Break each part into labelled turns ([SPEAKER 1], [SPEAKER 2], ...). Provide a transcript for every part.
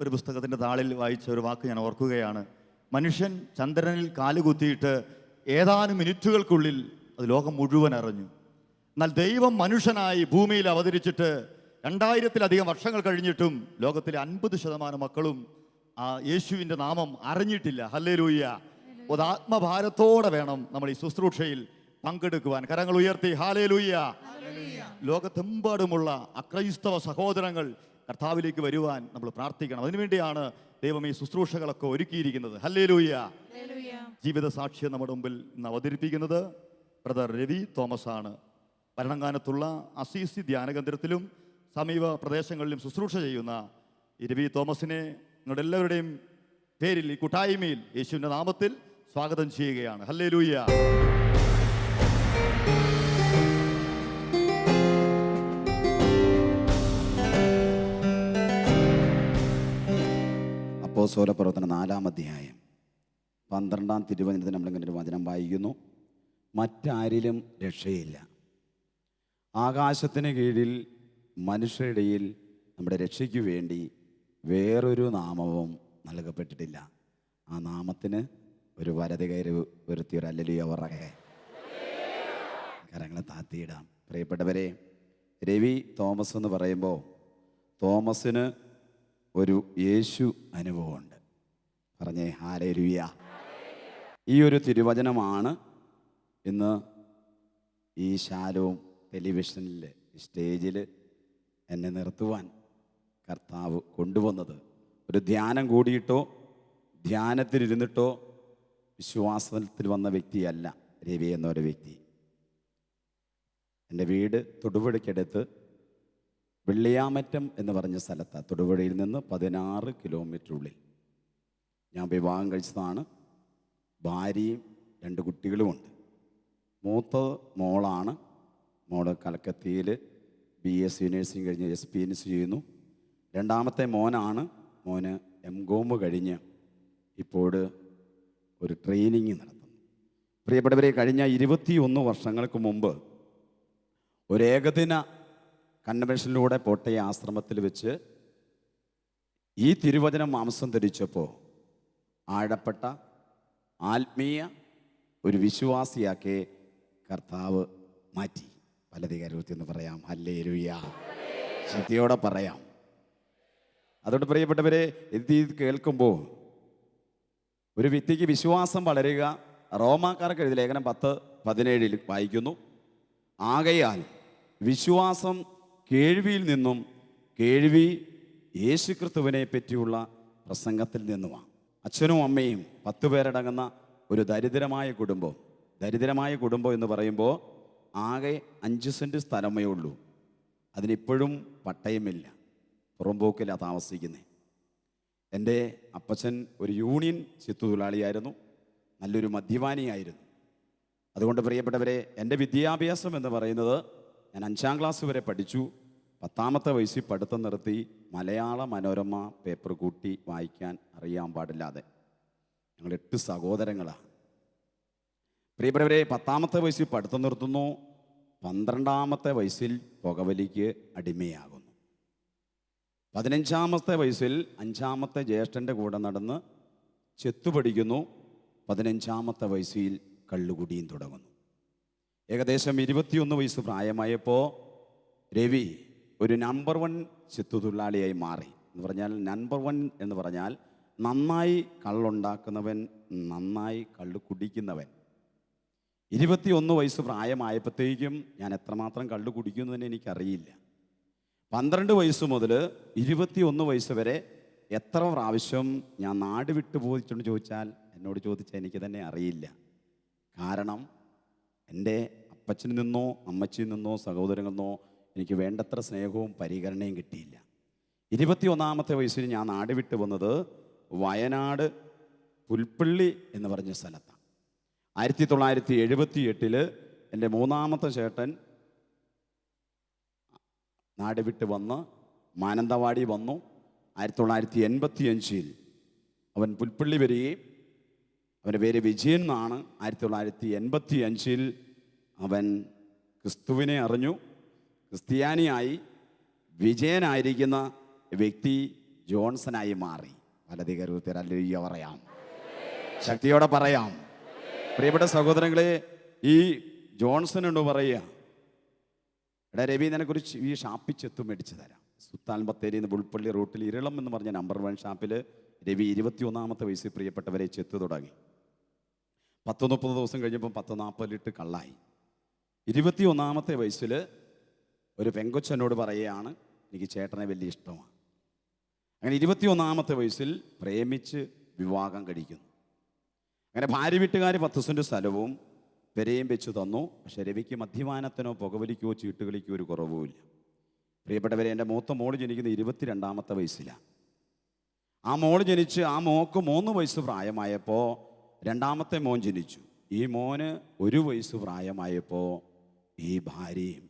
[SPEAKER 1] ഒരു പുസ്തകത്തിൻ്റെ താളിൽ വായിച്ച ഒരു വാക്ക് ഞാൻ ഓർക്കുകയാണ്. മനുഷ്യൻ ചന്ദ്രനിൽ കാലുകുത്തിയിട്ട് ഏതാനും മിനിറ്റുകൾക്കുള്ളിൽ അത് ലോകം മുഴുവൻ അറിഞ്ഞു. എന്നാൽ ദൈവം മനുഷ്യനായി ഭൂമിയിൽ അവതരിച്ചിട്ട് 2000-ലധികം വർഷങ്ങൾ കഴിഞ്ഞിട്ടും ലോകത്തിലെ 50% മക്കളും ആ യേശുവിൻ്റെ നാമം അറിഞ്ഞിട്ടില്ല. ഹല്ലേലൂയ. ഒരു ആത്മഭാരത്തോടെ വേണം നമ്മൾ ഈ ശുശ്രൂഷയിൽ പങ്കെടുക്കുവാൻ. കരങ്ങൾ ഉയർത്തി ഹല്ലേലൂയ. ലോകത്തെമ്പാടുമുള്ള അക്രൈസ്തവ സഹോദരങ്ങൾ കർത്താവിലേക്ക് വരുവാൻ നമ്മൾ പ്രാർത്ഥിക്കണം. അതിനുവേണ്ടിയാണ് ദൈവം ഈ ശുശ്രൂഷകളൊക്കെ ഒരുക്കിയിരിക്കുന്നത്. ഹല്ലേലൂയ. ജീവിത സാക്ഷ്യം നമ്മുടെ മുമ്പിൽ ഇന്ന് അവതരിപ്പിക്കുന്നത് ബ്രദർ രവി തോമസ് ആണ്. ഭരണങ്ങാനത്തുള്ള അസീസി ധ്യാനകേന്ദ്രത്തിലും സമീപ പ്രദേശങ്ങളിലും ശുശ്രൂഷ ചെയ്യുന്ന ഈ രവി തോമസിനെ നിങ്ങളുടെ എല്ലാവരുടെയും പേരിൽ ഈ കൂട്ടായ്മയിൽ യേശുവിൻ്റെ നാമത്തിൽ സ്വാഗതം ചെയ്യുകയാണ്. ഹല്ലേലൂയ.
[SPEAKER 2] അപ്പോസ്തലപ്രവർത്തനം 4-ാം അധ്യായം 12-ാം തിരുവചനത്തിൽ നമ്മളിങ്ങനെ ഒരു വചനം വായിക്കുന്നു. മറ്റാരിലും രക്ഷയില്ല. ആകാശത്തിന് കീഴിൽ മനുഷ്യരുടെയിൽ നമ്മുടെ രക്ഷയ്ക്ക് വേണ്ടി വേറൊരു നാമവും നൽകപ്പെട്ടിട്ടില്ല. ആ നാമത്തിന് ഒരു വരതി കയറി വരുത്തി ഒരു ഹല്ലേലൂയ പറയട്ടെ. കരങ്ങളെ താത്തിയിടാം. പ്രിയപ്പെട്ടവരെ, രവി തോമസ് എന്ന് പറയുമ്പോൾ തോമസിന് ഒരു യേശു അനുഭവമുണ്ട്. പറഞ്ഞേ ഹല്ലേലൂയ. ഈ ഒരു തിരുവചനമാണ് ഇന്ന് ഈ ശാലോം ടെലിവിഷനിൽ സ്റ്റേജിൽ എന്നെ നിർത്തുവാൻ കർത്താവ് കൊണ്ടുവന്നത്. ഒരു ധ്യാനം കൂടിയിട്ടോ ധ്യാനത്തിലിരുന്നിട്ടോ വിശ്വാസത്തിൽ വന്ന വ്യക്തിയല്ല രവി എന്നൊരു വ്യക്തി. എൻ്റെ വീട് തൊടുപുഴയ്ക്കടുത്ത് വെള്ളിയാമറ്റം എന്ന് പറഞ്ഞ സ്ഥലത്താണ്. തൊടുപുഴയിൽ നിന്ന് 16 കിലോമീറ്റർ ഉള്ളിൽ. ഞാൻ വിവാഹം കഴിച്ചതാണ്. ഭാര്യയും 2 കുട്ടികളുമുണ്ട്. മൂത്ത മോളാണ്. മോള് കൽക്കത്തയിൽ BSc നഴ്സിംഗ് കഴിഞ്ഞ് SPNS ചെയ്യുന്നു. രണ്ടാമത്തെ മോനാണ്. മോന് MCOM കഴിഞ്ഞ് ഇപ്പോൾ ഒരു ട്രെയിനിങ് നടത്തുന്നു. പ്രിയപ്പെട്ടവരെ, കഴിഞ്ഞ 21 വർഷങ്ങൾക്ക് മുമ്പ് ഒരു ഏകദിന കൺവെൻഷനിലൂടെ പോട്ടയ ആശ്രമത്തിൽ വെച്ച് ഈ തിരുവചനം മാംസം ധരിച്ചപ്പോൾ ആഴപ്പെട്ട ആത്മീയ ഒരു വിശ്വാസിയാക്കി കർത്താവ് മാറ്റി. പലധികാരത്തിൽ എന്ന് പറയാം. ഹല്ലേലൂയ. ശക്തിയോടെ പറയാം. അതുകൊണ്ട് പ്രിയപ്പെട്ടവരെ, ഇത് കേൾക്കുമ്പോൾ ഒരു വ്യക്തിക്ക് വിശ്വാസം വളരുക. റോമാക്കാർക്ക് എഴുതിയ ലേഖനം 10:17 വായിക്കുന്നു. ആകയാൽ വിശ്വാസം കേൾവിയിൽ നിന്നും, കേൾവി യേശുക്രിസ്തുവിനെ പറ്റിയുള്ള പ്രസംഗത്തിൽ നിന്നുമാണ്. അച്ഛനും അമ്മയും 10 പേരടങ്ങുന്ന ഒരു ദരിദ്രമായ കുടുംബം. ദരിദ്രമായ കുടുംബം എന്ന് പറയുമ്പോൾ ആകെ 5 സെൻറ്റ് സ്ഥലമേ ഉള്ളൂ. അതിനിപ്പോഴും പട്ടയമില്ല. പുറമ്പോക്കിലാണ് താമസിക്കുന്നത്. എൻ്റെ അപ്പച്ചൻ ഒരു യൂണിയൻ ചെത്തുതൊഴിലാളിയായിരുന്നു. നല്ലൊരു മദ്യപാനിയായിരുന്നു. അതുകൊണ്ട് പ്രിയപ്പെട്ടവരെ, എൻ്റെ വിദ്യാഭ്യാസം എന്ന് പറയുന്നത് ഞാൻ 5-ാം ക്ലാസ് വരെ പഠിച്ചു. 10ാമത്തെ വയസ്സിൽ പഠിത്തം നിർത്തി. മലയാള മനോരമ പേപ്പർ കൂട്ടി വായിക്കാൻ അറിയാൻ പാടില്ലാതെ. ഞങ്ങൾ 8 സഹോദരങ്ങളാണ്. പ്രിയപ്പെട്ടവരെ, 10ാമത്തെ വയസ്സിൽ പഠിത്തം നിർത്തുന്നു. 12ാമത്തെ വയസ്സിൽ പുകവലിക്ക് അടിമയാകുന്നു. 15ാമത്തെ വയസ്സിൽ 5ാമത്തെ ജ്യേഷ്ഠൻ്റെ കൂടെ നടന്ന് ചെത്തു പഠിക്കുന്നു. 15ാമത്തെ വയസ്സിൽ കള്ളുകുടിയും തുടങ്ങുന്നു. ഏകദേശം 21 വയസ്സ് പ്രായമായപ്പോൾ രവി ഒരു നമ്പർ 1 ചെത്തുതൊഴിലാളിയായി മാറി. എന്ന് പറഞ്ഞാൽ നമ്പർ 1 എന്ന് പറഞ്ഞാൽ നന്നായി കള്ളുണ്ടാക്കുന്നവൻ, നന്നായി കള്ളു കുടിക്കുന്നവൻ. 21 വയസ്സ് പ്രായമായപ്പോഴത്തേക്കും ഞാൻ എത്രമാത്രം കള്ളു കുടിക്കുന്നതെന്ന് എനിക്കറിയില്ല. 12 വയസ്സ് മുതൽ 21 വയസ്സ് വരെ എത്ര പ്രാവശ്യം ഞാൻ നാട് വിട്ടു പോയിട്ടെന്ന് ചോദിച്ചാൽ എന്നോട് ചോദിച്ചാൽ എനിക്ക് തന്നെ അറിയില്ല. കാരണം എൻ്റെ അപ്പച്ചനിൽ നിന്നോ അമ്മച്ചിയിൽ നിന്നോ സഹോദരങ്ങളിൽ നിന്നോ എനിക്ക് വേണ്ടത്ര സ്നേഹവും പരിഗണനയും കിട്ടിയില്ല. 21ാമത്തെ വയസ്സിൽ ഞാൻ നാട് വിട്ട് വന്നത് വയനാട് പുൽപ്പള്ളി എന്ന് പറഞ്ഞ സ്ഥലത്താണ്. 1978 എൻ്റെ 3ാമത്തെ ചേട്ടൻ നാട് വിട്ട് വന്ന് മാനന്തവാടി വന്നു. 1985 അവൻ പുൽപ്പള്ളി വരികയും അവൻ്റെ പേര് വിജയൻ എന്നാണ്. 1985 അവൻ ക്രിസ്തുവിനെ അറിഞ്ഞു, ക്രിസ്ത്യാനിയായി. വിജയനായിരിക്കുന്ന വ്യക്തി ജോൺസനായി മാറി. വലതി കരുത്തിൽ ഹല്ലേലൂയ പറയാം, ശക്തിയോടെ പറയാം. പ്രിയപ്പെട്ട സഹോദരങ്ങളെ, ഈ ജോൺസൺ എന്ന് പറയുക, എടാ രവി, നിനക്കൊരു ഈ ഷാപ്പിൽ ചെത്ത് മേടിച്ച് തരാം. സുൽത്താൻ ബത്തേരിയിൽ നിന്ന് പുൽപ്പള്ളി റൂട്ടിൽ ഇരളം എന്ന് പറഞ്ഞ നമ്പർ 1 ഷാപ്പിൽ രവി 21-ാമത്തെ വയസ്സിൽ പ്രിയപ്പെട്ടവരെ ചെത്ത് തുടങ്ങി. 30 ദിവസം കഴിഞ്ഞപ്പോൾ 40 ലിറ്റർ കള്ളായി. 21-ാമത്തെ വയസ്സിൽ ഒരു പെങ്കൊച്ചനോട് പറയുകയാണ്, എനിക്ക് ചേട്ടനെ വലിയ ഇഷ്ടമാണ്. അങ്ങനെ 21-ാമത്തെ വയസ്സിൽ പ്രേമിച്ച് വിവാഹം കഴിക്കുന്നു. അങ്ങനെ ഭാര്യ വീട്ടുകാർ 10 സെൻറ്റ് സ്ഥലവും പെരയും വെച്ച് തന്നു. പക്ഷെ രവിക്ക് മദ്യപാനത്തിനോ പുകവലിക്കോ ചീട്ടുകളിക്കോ ഒരു കുറവുമില്ല. പ്രിയപ്പെട്ടവരെ, എൻ്റെ മൂത്ത മോള് ജനിക്കുന്ന 22-ാമത്തെ വയസ്സിലാണ്. ആ മോള് ജനിച്ച് ആ മോക്ക് 3 വയസ്സ് പ്രായമായപ്പോൾ രണ്ടാമത്തെ മോൻ ജനിച്ചു. ഈ മോന് 1 വയസ്സ് പ്രായമായപ്പോൾ ഈ ഭാര്യയും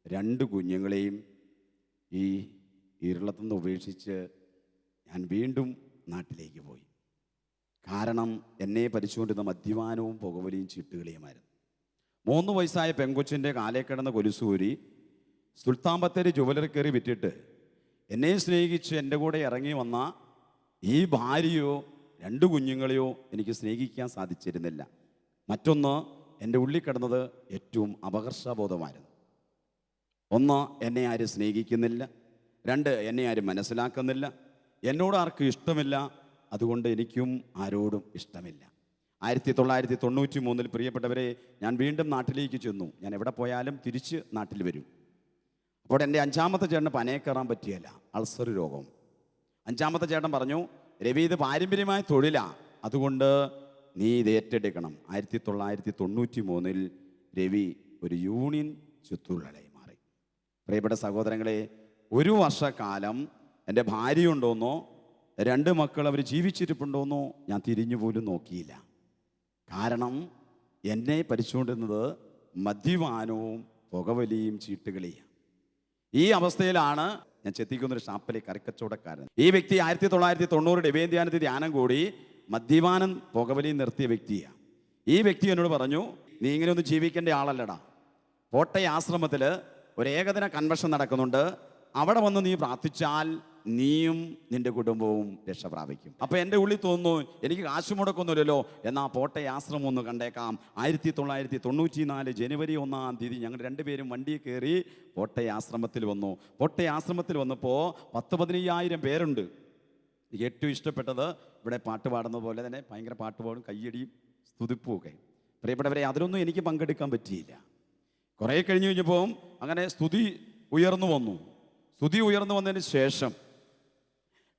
[SPEAKER 2] 2 കുഞ്ഞുങ്ങളെയും ഈ ഇരുളത്തുനിന്ന് ഉപേക്ഷിച്ച് ഞാൻ വീണ്ടും നാട്ടിലേക്ക് പോയി. കാരണം എന്നെ ഭരിച്ചുകൊണ്ടിരുന്ന മദ്യപാനവും പുകവലിയും ചീട്ടുകളിയുമായിരുന്നു. 3 വയസ്സായ പെങ്കൊച്ചിൻ്റെ കാലേ കിടന്ന കൊലുസൂരി സുൽത്താൻ ബത്തേരി ജുവലറി കയറി വിറ്റിട്ട് എന്നെ സ്നേഹിച്ച് എൻ്റെ കൂടെ ഇറങ്ങി വന്ന ഈ ഭാര്യയോ 2 കുഞ്ഞുങ്ങളെയോ എനിക്ക് സ്നേഹിക്കാൻ സാധിച്ചിരുന്നില്ല. മറ്റൊന്ന്, എൻ്റെ ഉള്ളിൽ കിടന്നത് ഏറ്റവും അപകർഷബോധമായിരുന്നു. 1, എന്നെ ആരും സ്നേഹിക്കുന്നില്ല. 2, എന്നെ ആരും മനസ്സിലാക്കുന്നില്ല. എന്നോട് ആർക്കും ഇഷ്ടമില്ല. അതുകൊണ്ട് എനിക്കും ആരോടും ഇഷ്ടമില്ല. 1993 പ്രിയപ്പെട്ടവരെ, ഞാൻ വീണ്ടും നാട്ടിലേക്ക് ചെന്നു. ഞാൻ എവിടെ പോയാലും തിരിച്ച് നാട്ടിൽ വരും. അപ്പോൾ എൻ്റെ 5-ാമത്തെ ചേട്ടന് പനയെ കയറാൻ പറ്റിയല്ല, അൾസർ രോഗം. 5-ാമത്തെ ചേട്ടൻ പറഞ്ഞു, രവി, ഇത് പാരമ്പര്യമായ തൊഴിലാണ്, അതുകൊണ്ട് നീ ഇത് ഏറ്റെടുക്കണം. 1993 രവി ഒരു യൂണിയൻ ചുറ്റുള്ളലായി മാറി. പ്രിയപ്പെട്ട സഹോദരങ്ങളെ, 1 വർഷക്കാലം എൻ്റെ ഭാര്യയുണ്ടോന്നോ 2 മക്കൾ അവർ ജീവിച്ചിരിപ്പുണ്ടോന്നോ ഞാൻ തിരിഞ്ഞു പോലും നോക്കിയില്ല. കാരണം എന്നെ ഭരിച്ചുകൊണ്ടിരുന്നത് മദ്യപാനവും പുകവലിയും ചീട്ടുകളിയാണ്. ഈ അവസ്ഥയിലാണ് ഞാൻ ചെത്തിക്കുന്നൊരു ഷാപ്പിലെ കറിക്കച്ചവടക്കാരൻ. ഈ വ്യക്തി 1990 ഡിവേന്ധ്യാനത്തിൽ ധ്യാനം കൂടി മദ്യപാനം പുകവലിയും നിർത്തിയ വ്യക്തിയാണ്. ഈ വ്യക്തി എന്നോട് പറഞ്ഞു, നീ ഇങ്ങനെയൊന്നും ജീവിക്കേണ്ട ആളല്ലടാ. കോട്ടയം ആശ്രമത്തിൽ ഒരു ഏകദിന കൺവെൻഷൻ നടക്കുന്നുണ്ട്, അവിടെ വന്ന് നീ പ്രാർത്ഥിച്ചാൽ നീയും നിന്റെ കുടുംബവും രക്ഷ പ്രാപിക്കും. അപ്പോൾ എൻ്റെ ഉള്ളിൽ തോന്നുന്നു, എനിക്ക് കാശ് മുടക്കൊന്നുമില്ലല്ലോ, എന്നാൽ പോട്ടെ ആശ്രമം ഒന്ന് കണ്ടേക്കാം. 1994 ജനുവരി 1-ാം തീയതി ഞങ്ങൾ 2 പേരും വണ്ടിയിൽ കയറി പോട്ടെ ആശ്രമത്തിൽ വന്നു. പോട്ടെ ആശ്രമത്തിൽ വന്നപ്പോൾ 10-15,000 പേരുണ്ട്. എനിക്ക് ഏറ്റവും ഇഷ്ടപ്പെട്ടത് ഇവിടെ പാട്ട് പാടുന്ന പോലെ തന്നെ ഭയങ്കര പാട്ട് പാടും, കയ്യടിയും സ്തുതിപ്പും ഒക്കെ. പ്രിയപ്പെട്ടവരെ, അതിലൊന്നും എനിക്ക് പങ്കെടുക്കാൻ പറ്റിയില്ല. കുറേ കഴിഞ്ഞപ്പോൾ അങ്ങനെ സ്തുതി ഉയർന്നു വന്നു. സ്തുതി ഉയർന്നു വന്നതിന് ശേഷം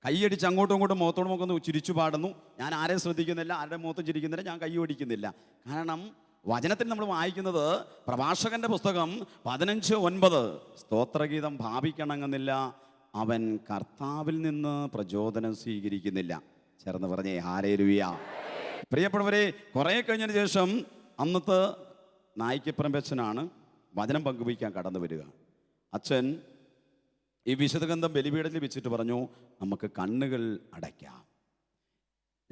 [SPEAKER 2] കൈയടിച്ച് അങ്ങോട്ടും ഇങ്ങോട്ടും മുഖത്തോട് മുഖം ചിരിച്ചു പാടുന്നു. ഞാൻ ആരെയും ശ്രദ്ധിക്കുന്നില്ല, ആരുടെ മുഖത്തും ചിരിക്കുന്നില്ല, ഞാൻ കൈ ഓടിക്കുന്നില്ല. കാരണം വചനത്തിൽ നമ്മൾ വായിക്കുന്നത് പ്രഭാഷകന്റെ പുസ്തകം 15:9, സ്തോത്രഗീതം ഭാവിക്കണങ്ങുന്നില്ല, അവൻ കർത്താവിൽ നിന്ന് പ്രചോദനം സ്വീകരിക്കുന്നില്ല. ചേർന്ന് പറഞ്ഞേ ഹല്ലേലൂയ. പ്രിയപ്പെട്ടവരെ, കുറേ കഴിഞ്ഞതിന് ശേഷം അന്നത്തെ നായിക്കപ്പറമ്പച്ചനാണ് വചനം പങ്കുവയ്ക്കാൻ കടന്നു വരിക. അച്ഛൻ ഈ വിശുദ്ധഗന്ധം ബലിപീഠത്തിൽ വെച്ചിട്ട് പറഞ്ഞു, നമുക്ക് കണ്ണുകൾ അടയ്ക്കാം.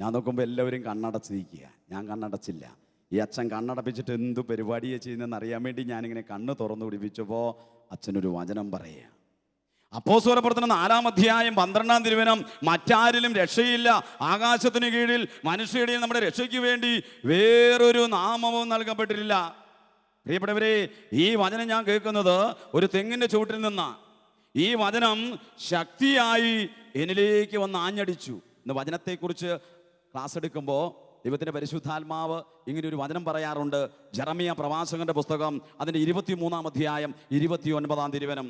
[SPEAKER 2] ഞാൻ നോക്കുമ്പോൾ എല്ലാവരും കണ്ണടച്ചിരിക്കുക. ഞാൻ കണ്ണടച്ചില്ല. ഈ അച്ഛൻ കണ്ണടപ്പിച്ചിട്ട് എന്തു പരിപാടിയാണ് ചെയ്യുന്നതെന്ന് അറിയാൻ വേണ്ടി ഞാനിങ്ങനെ കണ്ണ് തുറന്നു പിടിപ്പിച്ചപ്പോൾ അച്ഛനൊരു വചനം പറയുക. അപ്പോസ്തലപ്രവർത്തനം 4-ാം അധ്യായം 12-ാം തിരുവചനം, മറ്റാരിലും രക്ഷയില്ല, ആകാശത്തിന് കീഴിൽ മനുഷ്യരുടെയും നമ്മുടെ രക്ഷയ്ക്ക് വേണ്ടി വേറൊരു നാമവും നൽകപ്പെട്ടിട്ടില്ല. പ്രിയപ്പെട്ടവരെ, ഈ വചനം ഞാൻ കേൾക്കുന്നത് ഒരു തെങ്ങിൻ്റെ ചുവട്ടിൽ നിന്നാണ്. ഈ വചനം ശക്തിയായി എന്നിലേക്ക് വന്ന് ആഞ്ഞടിച്ചു. ഇന്ന് വചനത്തെക്കുറിച്ച് ക്ലാസ് എടുക്കുമ്പോൾ ദൈവത്തിൻ്റെ പരിശുദ്ധാത്മാവ് ഇങ്ങനെ ഒരു വചനം പറയാറുണ്ട്. ജെറമിയ പ്രവാചകന്റെ പുസ്തകം അതിൻ്റെ 23-ാം അധ്യായം 29-ാം തിരുവചനം,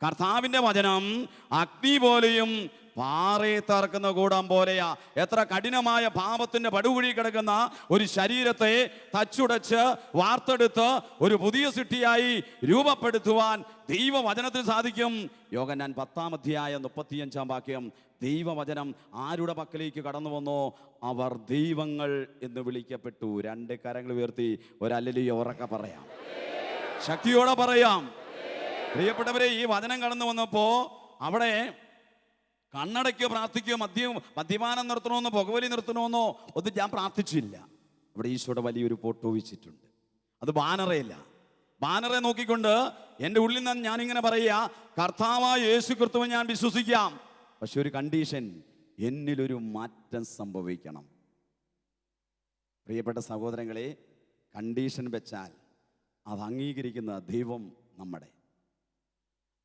[SPEAKER 2] കർത്താവിൻ്റെ വചനം അഗ്നി പോലെയും പാറയെ തറക്കുന്ന കൂടം പോലെയാ. എത്ര കഠിനമായ പാപത്തിന്റെ പടുകുഴി കിടക്കുന്ന ഒരു ശരീരത്തെ തച്ചുടച്ച് വാർത്തെടുത്ത് ഒരു പുതിയ സൃഷ്ടിയായി രൂപപ്പെടുത്തുവാൻ ദൈവവചനത്തിൽ സാധിക്കും. യോഹന്നാൻ 10-ാം അധ്യായം 35-ാം വാക്യം, ദൈവവചനം ആരുടെ പക്കലേക്ക് കടന്നു വന്നോ അവർ ദൈവങ്ങൾ എന്ന് വിളിക്കപ്പെട്ടു. 2 കരങ്ങൾ ഉയർത്തി ഒരു ഹല്ലേലൂയ ഉറക്കെ പറയാം, ശക്തിയോടെ പറയാം. പ്രിയപ്പെട്ടവരെ, ഈ വചനം കടന്നു വന്നപ്പോൾ അവിടെ കണ്ണടയ്ക്കോ പ്രാർത്ഥിക്കോ മദ്യപാനം നിർത്തണമെന്നോ പുകവലി നിർത്തണമെന്നോ ഒന്നും ഞാൻ പ്രാർത്ഥിച്ചില്ല. അവിടെ ഈശോയുടെ വലിയൊരു ഫോട്ടോ വെച്ചിട്ടുണ്ട്. അത് ബാനറയില്ല. ബാനറെ നോക്കിക്കൊണ്ട് എൻ്റെ ഉള്ളിൽ നിന്ന് ഞാനിങ്ങനെ പറയുക, കർത്താവായ യേശു ക്രിസ്തുവിനെ ഞാൻ വിശ്വസിക്കാം, പക്ഷെ ഒരു കണ്ടീഷൻ, എന്നിലൊരു മാറ്റം സംഭവിക്കണം. പ്രിയപ്പെട്ട സഹോദരങ്ങളെ, കണ്ടീഷൻ വെച്ചാൽ അത് അംഗീകരിക്കുന്ന ദൈവം നമ്മുടെ.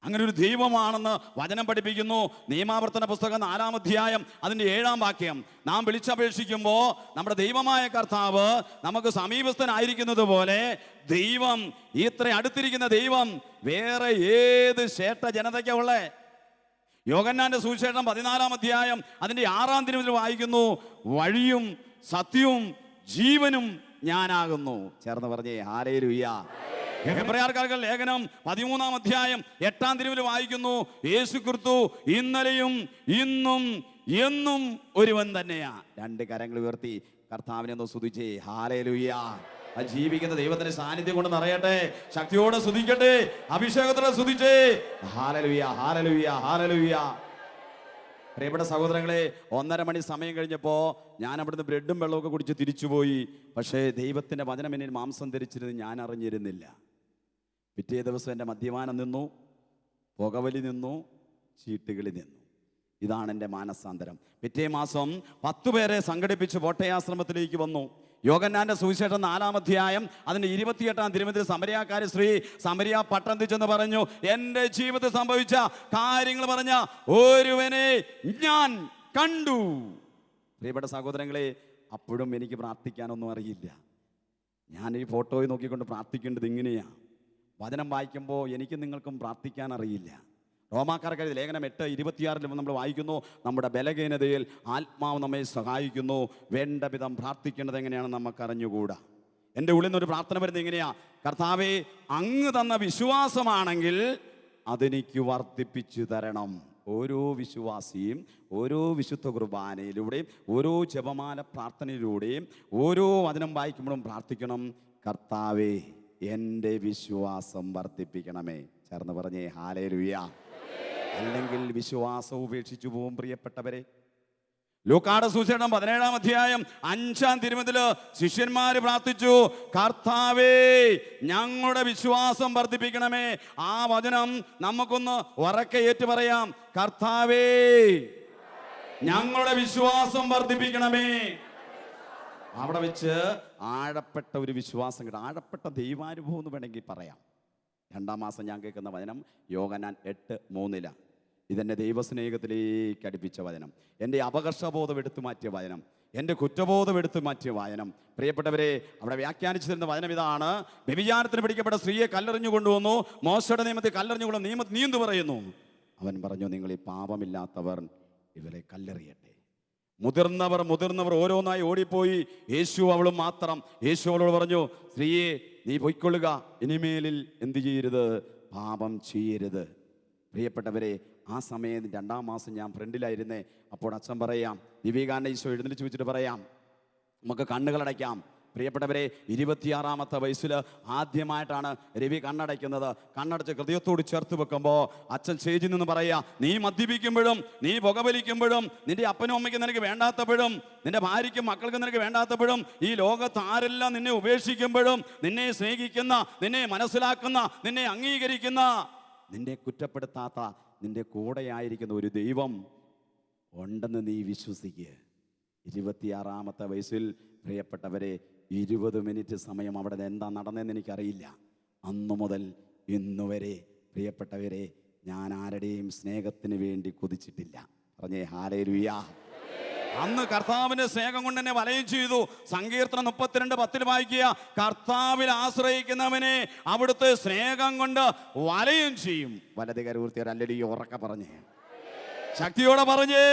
[SPEAKER 2] അങ്ങനെ ഒരു ദൈവമാണെന്ന് വചനം പഠിപ്പിക്കുന്നു. നിയമാവർത്തന പുസ്തകം 4-ാം അധ്യായം അതിൻ്റെ 7-ാം വാക്യം. നാം വിളിച്ചപേക്ഷിക്കുമ്പോൾ നമ്മുടെ ദൈവമായ കർത്താവ് നമുക്ക് സമീപസ്ഥനായിരിക്കുന്നത് പോലെ ദൈവം, ഇത്ര അടുത്തിരിക്കുന്ന ദൈവം വേറെ ഏത് ശ്രേഷ്ഠ ജനതയ്ക്കാ ഉള്ളേ? യോഹന്നാന്റെ സുവിശേഷം 14-ാം അധ്യായം അതിൻ്റെ 6-ാം തിരുവചനത്തിൽ വായിക്കുന്നു, വഴിയും സത്യവും ജീവനും ഞാനാകുന്നു. ചേർന്ന് പറഞ്ഞേ ഹല്ലേലൂയ. ഹെബ്രായർക്കാർക്ക് ലേഖനം 13-ാം അധ്യായം 8-ാം തിരുവചനത്തിൽ വായിക്കുന്നു, യേശു ക്രിസ്തു ഇന്നലെയും ഇന്നും എന്നും ഒരുവൻ തന്നെയാ. 2 കരങ്ങൾ ഉയർത്തി കർത്താവിനെ ഒന്ന് സ്തുതിച്ചേ. ഹല്ലേലൂയ. ആ ജീവിക്കുന്ന ദൈവത്തിന്റെ സാന്നിധ്യം കൊണ്ട് നിറയട്ടെ. ശക്തിയോടെ സ്തുതിക്കട്ടെ, അഭിഷേകത്തോടെ സ്തുതിച്ചേ. ഹല്ലേലൂയ, ഹല്ലേലൂയ, ഹല്ലേലൂയ. പ്രിയപ്പെട്ട സഹോദരങ്ങളെ, 1:30 മണി സമയം കഴിഞ്ഞപ്പോൾ ഞാൻ അവിടുന്ന് ബ്രെഡും വെള്ളമൊക്കെ കുടിച്ച് തിരിച്ചുപോയി. പക്ഷേ ദൈവത്തിൻ്റെ വചനം എന്നിൽ മാംസം ധരിച്ചിരുന്നത് ഞാൻ അറിഞ്ഞിരുന്നില്ല. പിറ്റേ ദിവസം എൻ്റെ മദ്യപാനം നിന്നു, പുകവലി നിന്നു, ചീട്ടുകളി നിന്നു. ഇതാണ് എൻ്റെ മാനസാന്തരം. പിറ്റേ മാസം 10 പേരെ സംഘടിപ്പിച്ച് കോട്ടയാശ്രമത്തിലേക്ക് വന്നു. യോഹന്നാന്റെ സുവിശേഷം 4-ാം അധ്യായം അതിൻ്റെ 28-ാം തിരുവചനത്തിൽ സമരിയാക്കാരി സ്ത്രീ സമരിയ പട്ടണത്തിൽ ചെന്ന് പറഞ്ഞു, എൻ്റെ ജീവിതത്തിൽ സംഭവിച്ച കാര്യങ്ങൾ പറഞ്ഞ ഒരുവനെ ഞാൻ കണ്ടു. പ്രിയപ്പെട്ട സഹോദരങ്ങളെ, അപ്പോഴും എനിക്ക് പ്രാർത്ഥിക്കാനൊന്നും അറിയില്ല. ഞാൻ ഈ ഫോട്ടോയിൽ നോക്കിക്കൊണ്ട് പ്രാർത്ഥിക്കേണ്ടത് ഇങ്ങനെയാണ്. വചനം വായിക്കുമ്പോൾ എനിക്കും നിങ്ങൾക്കും പ്രാർത്ഥിക്കാൻ അറിയില്ല. റോമാക്കാർക്ക് ലേഖനം 8:26 നമ്മൾ വായിക്കുന്നു, നമ്മുടെ ബലഹീനതയിൽ ആത്മാവ് നമ്മെ സഹായിക്കുന്നു, വേണ്ട വിധം പ്രാർത്ഥിക്കേണ്ടത് എങ്ങനെയാണെന്ന് നമുക്കറിഞ്ഞുകൂടാ. എൻ്റെ ഉള്ളിൽ നിന്നൊരു പ്രാർത്ഥന വരുന്നത് എങ്ങനെയാ? കർത്താവേ, അങ്ങ് തന്ന വിശ്വാസമാണെങ്കിൽ അതെനിക്ക് വർദ്ധിപ്പിച്ചു തരണം. ഓരോ വിശ്വാസിയും ഓരോ വിശുദ്ധ കുർബാനയിലൂടെയും ഓരോ ജപമാല പ്രാർത്ഥനയിലൂടെയും ഓരോ വചനം വായിക്കുമ്പോഴും പ്രാർത്ഥിക്കണം, കർത്താവേ എൻ്റെ വിശ്വാസം വർദ്ധിപ്പിക്കണമേ. ചേർന്ന് പറഞ്ഞേ ഹല്ലേലൂയ. അല്ലെങ്കിൽ വിശ്വാസം ഉപേക്ഷിച്ചു പോകും. പ്രിയപ്പെട്ടവരെ, ലൂക്കായുടെ സുവിശേഷം 17-ാം അധ്യായം 5-ാം തിരുവചനത്തില് ശിഷ്യന്മാര് പ്രാർത്ഥിച്ചു, കർത്താവേ ഞങ്ങളുടെ വിശ്വാസം വർദ്ധിപ്പിക്കണമേ. ആ വചനം നമുക്കൊന്ന് ഉറക്കെ ഏറ്റു പറയാം, കർത്താവേ ഞങ്ങളുടെ വിശ്വാസം വർദ്ധിപ്പിക്കണമേ. അവിടെ വെച്ച് ആഴപ്പെട്ട ഒരു വിശ്വാസം കിട്ടും, ആഴപ്പെട്ട ദൈവാനുഭവം എന്ന് വേണമെങ്കിൽ പറയാം. 2-ാം മാസം ഞാൻ കേൾക്കുന്ന വചനം യോഹന്നാൻ 8:3. ഇതെൻ്റെ ദൈവസ്നേഹത്തിലേക്ക് അടുപ്പിച്ച വചനം, എൻ്റെ അപകർഷബോധം എടുത്തു മാറ്റിയ വചനം, എൻ്റെ കുറ്റബോധം എടുത്തു മാറ്റിയ വചനം. പ്രിയപ്പെട്ടവരെ, അവിടെ വ്യാഖ്യാനിച്ചു തരുന്ന വചനം ഇതാണ്. വ്യഭിചാരത്തിന് പിടിക്കപ്പെട്ട സ്ത്രീയെ കല്ലെറിഞ്ഞു കൊണ്ടുവന്നു, മോശയുടെ നിയമത്തിൽ കല്ലെറിഞ്ഞുകൊണ്ടു. നിയമത്തിൽ നീ എന്ത് പറയുന്നു? അവൻ പറഞ്ഞു, നിങ്ങൾ ഈ പാപമില്ലാത്തവർ ഇവരെ കല്ലെറിയട്ടെ. മുതിർന്നവർ ഓരോന്നായി ഓടിപ്പോയി. യേശു അവളും മാത്രം. യേശു അവളോട് പറഞ്ഞു, സ്ത്രീയെ നീ പൊയ്ക്കൊള്ളുക, ഇനിമേലിൽ എന്ത് ചെയ്യരുത്? പാപം ചെയ്യരുത്. പ്രിയപ്പെട്ടവരെ, ആ സമയം 2-ാം മാസം ഞാൻ ഫ്രണ്ടിലായിരുന്നേ. അപ്പോൾ അച്ഛൻ പറയാം, വിവേകാനന്ദ ഈശോ എഴുന്നേറ്റ് വെച്ചിട്ട് പറയാം, നമുക്ക് കണ്ണുകളടയ്ക്കാം. പ്രിയപ്പെട്ടവരെ, 26-ാമത്തെ വയസ്സിൽ ആദ്യമായിട്ടാണ് രവി കണ്ണടയ്ക്കുന്നത്. കണ്ണടച്ച് ഹൃദയത്തോട് ചേർത്ത് വെക്കുമ്പോൾ അച്ഛൻ സ്റ്റേജിൽ നിന്ന് പറയാ, നീ മദ്യപിക്കുമ്പോഴും നീ പുകവലിക്കുമ്പോഴും നിന്റെ അപ്പനും അമ്മയ്ക്കും നിനക്ക് വേണ്ടാത്തപ്പോഴും നിന്റെ ഭാര്യയ്ക്കും മക്കൾക്കും നിനക്ക് വേണ്ടാത്തപ്പോഴും ഈ ലോകത്ത് ആരെല്ലാം നിന്നെ ഉപേക്ഷിക്കുമ്പോഴും നിന്നെ സ്നേഹിക്കുന്ന, നിന്നെ മനസ്സിലാക്കുന്ന, നിന്നെ അംഗീകരിക്കുന്ന, നിന്നെ കുറ്റപ്പെടുത്താത്ത, നിന്റെ കൂടെയായിരിക്കുന്ന ഒരു ദൈവം ഉണ്ടെന്ന് നീ വിശ്വസിക്കുക. 26-ാമത്തെ വയസ്സിൽ പ്രിയപ്പെട്ടവരെ, 20 മിനിറ്റ് സമയം അവിടെ എന്താ നടന്നതെന്ന് എനിക്കറിയില്ല. അന്നു മുതൽ ഇന്നുവരെ പ്രിയപ്പെട്ടവരെ, ഞാൻ ആരുടെയും സ്നേഹത്തിന് വേണ്ടി കൊതിച്ചിട്ടില്ല. പറഞ്ഞേ ഹല്ലേലൂയ. അന്ന് കർത്താവിന്റെ സ്നേഹം കൊണ്ട് എന്നെ വലയം ചെയ്തു. സങ്കീർത്തനം 32:10 വായിക്കുക, കർത്താവിൽ ആശ്രയിക്കുന്നവനെ അവിടുത്തെ സ്നേഹം കൊണ്ട് വലയം ചെയ്യും. വലത് കരൂർത്തിയർ ഹല്ലേലൂയ ഉറക്കെ പറഞ്ഞേ, ശക്തിയോടെ പറഞ്ഞേ.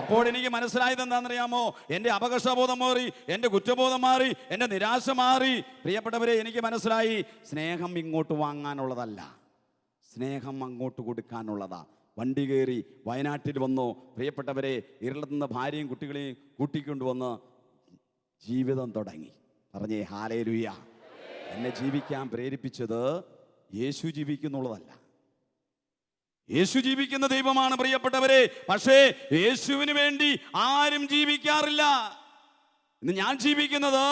[SPEAKER 2] അപ്പോൾ എനിക്ക് മനസ്സിലായത് എന്താണെന്നറിയാമോ? എൻ്റെ അപകർഷബോധം മാറി, എൻ്റെ കുറ്റബോധം മാറി, എൻ്റെ നിരാശ മാറി. പ്രിയപ്പെട്ടവരെ, എനിക്ക് മനസ്സിലായി, സ്നേഹം ഇങ്ങോട്ട് വാങ്ങാനുള്ളതല്ല, സ്നേഹം അങ്ങോട്ട് കൊടുക്കാനുള്ളതാ. വണ്ടി കയറി വയനാട്ടിൽ വന്നു. പ്രിയപ്പെട്ടവരെ, ഇരുളത്തുനിന്ന് ഭാര്യയും കുട്ടികളെയും കൂട്ടിക്കൊണ്ടുവന്ന് ജീവിതം തുടങ്ങി. പറഞ്ഞേ ഹല്ലേലൂയ. എന്നെ ജീവിക്കാൻ പ്രേരിപ്പിച്ചത് യേശു ജീവിക്കുന്നുള്ളതല്ല, യേശു ജീവിക്കുന്ന ദൈവമാണ് പ്രിയപ്പെട്ടവരെ. പക്ഷേ യേശുവിന് വേണ്ടി ആരും ജീവിക്കാറില്ല. ഇന്ന് ഞാൻ ജീവിക്കുന്നത്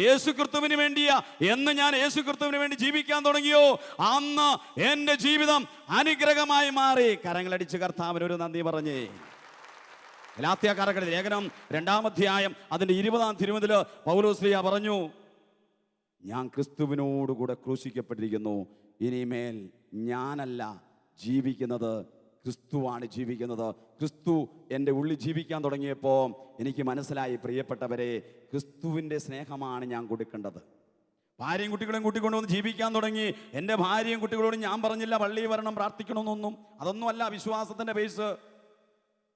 [SPEAKER 2] യേശു ക്രിസ്തുവിന് വേണ്ടിയാ. എന്ന് ഞാൻ യേശു ക്രിസ്തുവിന് വേണ്ടി ജീവിക്കാൻ തുടങ്ങിയോ, അന്ന് എൻ്റെ ജീവിതം അനുഗ്രഹമായി മാറി. കരങ്ങളടിച്ച് കർത്താവിന് ഒരു നന്ദി പറഞ്ഞേ. ഗലാത്യക്കാരുടെ ലേഖനം 2-ാം അധ്യായം അതിൻ്റെ 20-ാം തിരുവചനത്തിൽ പൗലോസ്ലീഹ പറഞ്ഞു, ഞാൻ ക്രിസ്തുവിനോടുകൂടെ ക്രൂശിക്കപ്പെട്ടിരിക്കുന്നു. ഇനിമേൽ ഞാനല്ല ജീവിക്കുന്നത്, ക്രിസ്തുവാണ് ജീവിക്കുന്നത്. ക്രിസ്തു എൻ്റെ ഉള്ളിൽ ജീവിക്കാൻ തുടങ്ങിയപ്പോൾ എനിക്ക് മനസ്സിലായി, പ്രിയപ്പെട്ടവരെ, ക്രിസ്തുവിൻ്റെ സ്നേഹമാണ് ഞാൻ കൊടുക്കേണ്ടത്. ഭാര്യയും കുട്ടികളെയും കൂട്ടിക്കൊണ്ടുവന്ന് ജീവിക്കാൻ തുടങ്ങി. എൻ്റെ ഭാര്യയും കുട്ടികളോടും ഞാൻ പറഞ്ഞില്ല പള്ളിയിൽ വരണം പ്രാർത്ഥിക്കണമെന്നൊന്നും. അതൊന്നുമല്ല വിശ്വാസത്തിൻ്റെ ബേസ്.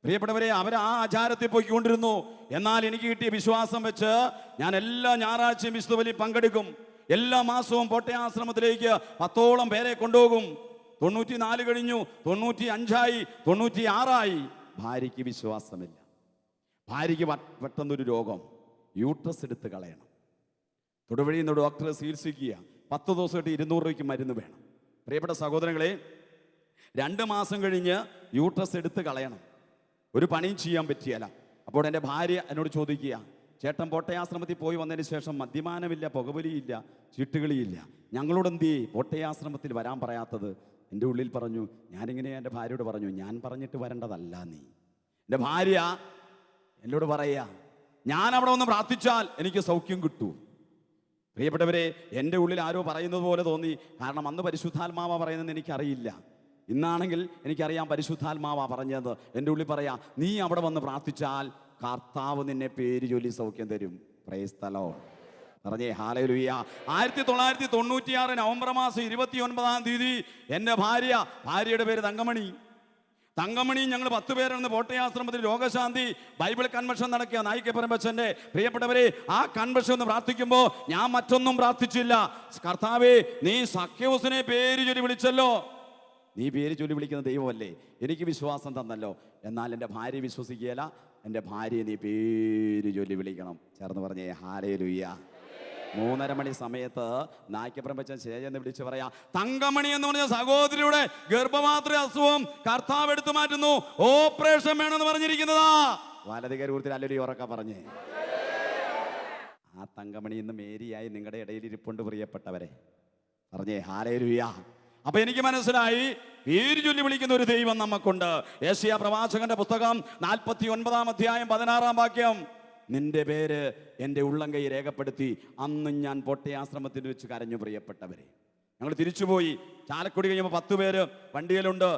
[SPEAKER 2] പ്രിയപ്പെട്ടവരെ, അവർ ആ ആചാരത്തിൽ പോയിക്കൊണ്ടിരുന്നു. എന്നാൽ എനിക്ക് കിട്ടിയ വിശ്വാസം വെച്ച് ഞാൻ എല്ലാ ഞായറാഴ്ചയും വിശുദ്ധ ബലിയിൽ പങ്കെടുക്കും. എല്ലാ മാസവും പോട്ടയാശ്രമത്തിലേക്ക് 10ഓളം പേരെ കൊണ്ടുപോകും. 94 കഴിഞ്ഞു, 95ആയി, 96ആയി. ഭാര്യയ്ക്ക് വിശ്വാസമില്ല. ഭാര്യയ്ക്ക് പെട്ടെന്നൊരു രോഗം, യൂട്രസ് എടുത്ത് കളയണം. തൊടുവഴിയിൽ നിന്ന് ഡോക്ടറെ ചികിത്സിക്കുക. 10 ദിവസമായിട്ട് 200 രൂപയ്ക്ക് മരുന്ന് വേണം. പ്രിയപ്പെട്ട സഹോദരങ്ങളെ, 2 മാസം കഴിഞ്ഞ് യൂട്രസ് എടുത്ത് കളയണം. ഒരു പണിയും ചെയ്യാൻ പറ്റിയല്ല. അപ്പോൾ എൻ്റെ ഭാര്യ എന്നോട് ചോദിക്കുക, ചേട്ടൻ പോട്ടയാശ്രമത്തിൽ പോയി വന്നതിന് ശേഷം മദ്യപാനമില്ല, പുകവലിയില്ല, ചീട്ടുകളിയില്ല, ഞങ്ങളോട് എന്തേ പോട്ടയാശ്രമത്തിൽ വരാൻ പറയാത്തത്? എൻ്റെ ഉള്ളിൽ പറഞ്ഞു, ഞാനിങ്ങനെ എൻ്റെ ഭാര്യയോട് പറഞ്ഞു, ഞാൻ പറഞ്ഞിട്ട് വരേണ്ടതല്ല നീ. എൻ്റെ ഭാര്യ എന്നോട് പറയുക, ഞാൻ അവിടെ ഒന്ന് പ്രാർത്ഥിച്ചാൽ എനിക്ക് സൗഖ്യം കിട്ടൂ. പ്രിയപ്പെട്ടവരെ, എൻ്റെ ഉള്ളിൽ ആരോ പറയുന്നത് പോലെ തോന്നി. കാരണം അന്ന് പരിശുദ്ധാത്മാവ പറയുന്നതെന്ന് എനിക്കറിയില്ല. ഇന്നാണെങ്കിൽ എനിക്കറിയാം പരിശുദ്ധാത്മാവാ പറഞ്ഞത്. എൻ്റെ ഉള്ളിൽ പറയാ, നീ അവിടെ വന്ന് പ്രാർത്ഥിച്ചാൽ കർത്താവ് നിന്നെ പേര് ചൊല്ലി സൗഖ്യം തരും. പ്രൈസ് ദി ലോർഡ് പറഞ്ഞേ ഹല്ലേലൂയ. 1996 നവംബർ മാസം 29-ാം തീയതി എൻ്റെ ഭാര്യയുടെ പേര് തങ്കമണി ഞങ്ങൾ 10 പേരാണ് പോട്ടയാശ്രമത്തിൽ രോഗശാന്തി ബൈബിൾ കൺവെൻഷൻ നടക്കുക നായിക്കപ്പറമ്പച്ചൻ്റെ. പ്രിയപ്പെട്ടവരെ, ആ കൺവെൻഷൻ ഒന്ന് പ്രാർത്ഥിക്കുമ്പോൾ ഞാൻ മറ്റൊന്നും പ്രാർത്ഥിച്ചില്ല. കർത്താവേ, നീ സഖ്യവൂസിനെ പേര് ചൊല്ലി വിളിച്ചല്ലോ. നീ പേര് ചൊല്ലി വിളിക്കുന്ന ദൈവമല്ലേ, എനിക്ക് വിശ്വാസം തന്നല്ലോ. എന്നാൽ എൻ്റെ ഭാര്യ വിശ്വസിക്കുകയില്ല. എൻ്റെ ഭാര്യയെ നീ പേര് ചൊല്ലി വിളിക്കണം. ചേർന്ന് പറഞ്ഞേ ഹല്ലേലൂയ. 3:30 മണി സമയത്ത് നായ്ക്കപ്പറമ്പച്ചൻ സ്റ്റേജെന്ന് വിളിച്ച് പറയാ, തങ്കമണി എന്ന് പറഞ്ഞ സഹോദരിയുടെ ഗർഭമാത്ര അസുഖം കർത്താവ് എടുത്തു മാറ്റുന്നു, ഓപ്പറേഷൻ വേണമെന്ന് പറഞ്ഞിരിക്കുന്നതാ. വലതുകരൂർത്തിൽ അല്ലൊരു ഉറക്ക പറഞ്ഞേ. ആ തങ്കമണി ഇന്ന് മേരിയായി നിങ്ങളുടെ ഇടയിൽ ഇരിപ്പുണ്ട്. പ്രിയപ്പെട്ടവരെ, പറഞ്ഞേ ഹല്ലേലൂയ. അപ്പൊ എനിക്ക് മനസ്സിലായി, പേര് ചൊല്ലി വിളിക്കുന്ന ഒരു ദൈവം നമുക്കുണ്ട്. യെശയ്യാ പ്രവാചകന്റെ പുസ്തകം 49-ാം അധ്യായം 16-ാം വാക്യം, നിന്റെ പേര് എൻ്റെ ഉള്ളംകൈ രേഖപ്പെടുത്തി അന്ന് ഞാൻ പൊട്ടയാശ്രമത്തിൽ വെച്ച് കരഞ്ഞു. പ്രിയപ്പെട്ടവരെ, ഞങ്ങൾ തിരിച്ചുപോയി. ചാലക്കുടി കഴിയുമ്പോൾ 10 പേര് വണ്ടിയിലുണ്ട്.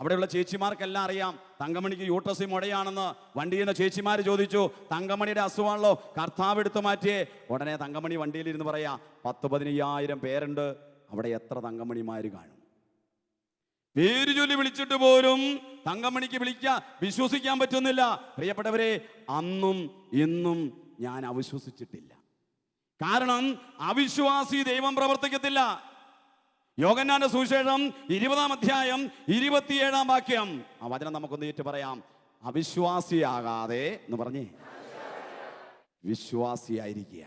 [SPEAKER 2] അവിടെയുള്ള ചേച്ചിമാർക്കെല്ലാം അറിയാം തങ്കമണിക്ക് യൂട്രസ് മുടയാണെന്ന്. വണ്ടിയിൽ നിന്ന് ചേച്ചിമാർ ചോദിച്ചു, തങ്കമണിയുടെ അസുഖമാണല്ലോ കർത്താവ് എടുത്തു മാറ്റിയേ. ഉടനെ തങ്കമണി വണ്ടിയിലിരുന്ന് പറയാ, 10-15,000 പേരുണ്ട്, അവിടെ എത്ര തങ്കമണിമാർ കാണും? പേര് ചൊല്ലി വിളിച്ചിട്ട് പോലും തങ്കമണിക്ക് വിശ്വസിക്കാൻ പറ്റുന്നില്ല. പ്രിയപ്പെട്ടവരെ, അന്നും ഇന്നും ഞാൻ അവിശ്വസിച്ചിട്ടില്ല. കാരണം അവിശ്വാസി ദൈവം പ്രവർത്തിക്കത്തില്ല. യോഹന്നാന്റെ സുവിശേഷം 20-ാം അധ്യായം 27-ാം വാക്യം, ആ വചനം നമുക്കൊന്ന് ഏറ്റു പറയാം. അവിശ്വാസിയാകാതെ എന്ന് പറഞ്ഞേ, വിശ്വാസിയായിരിക്കുക.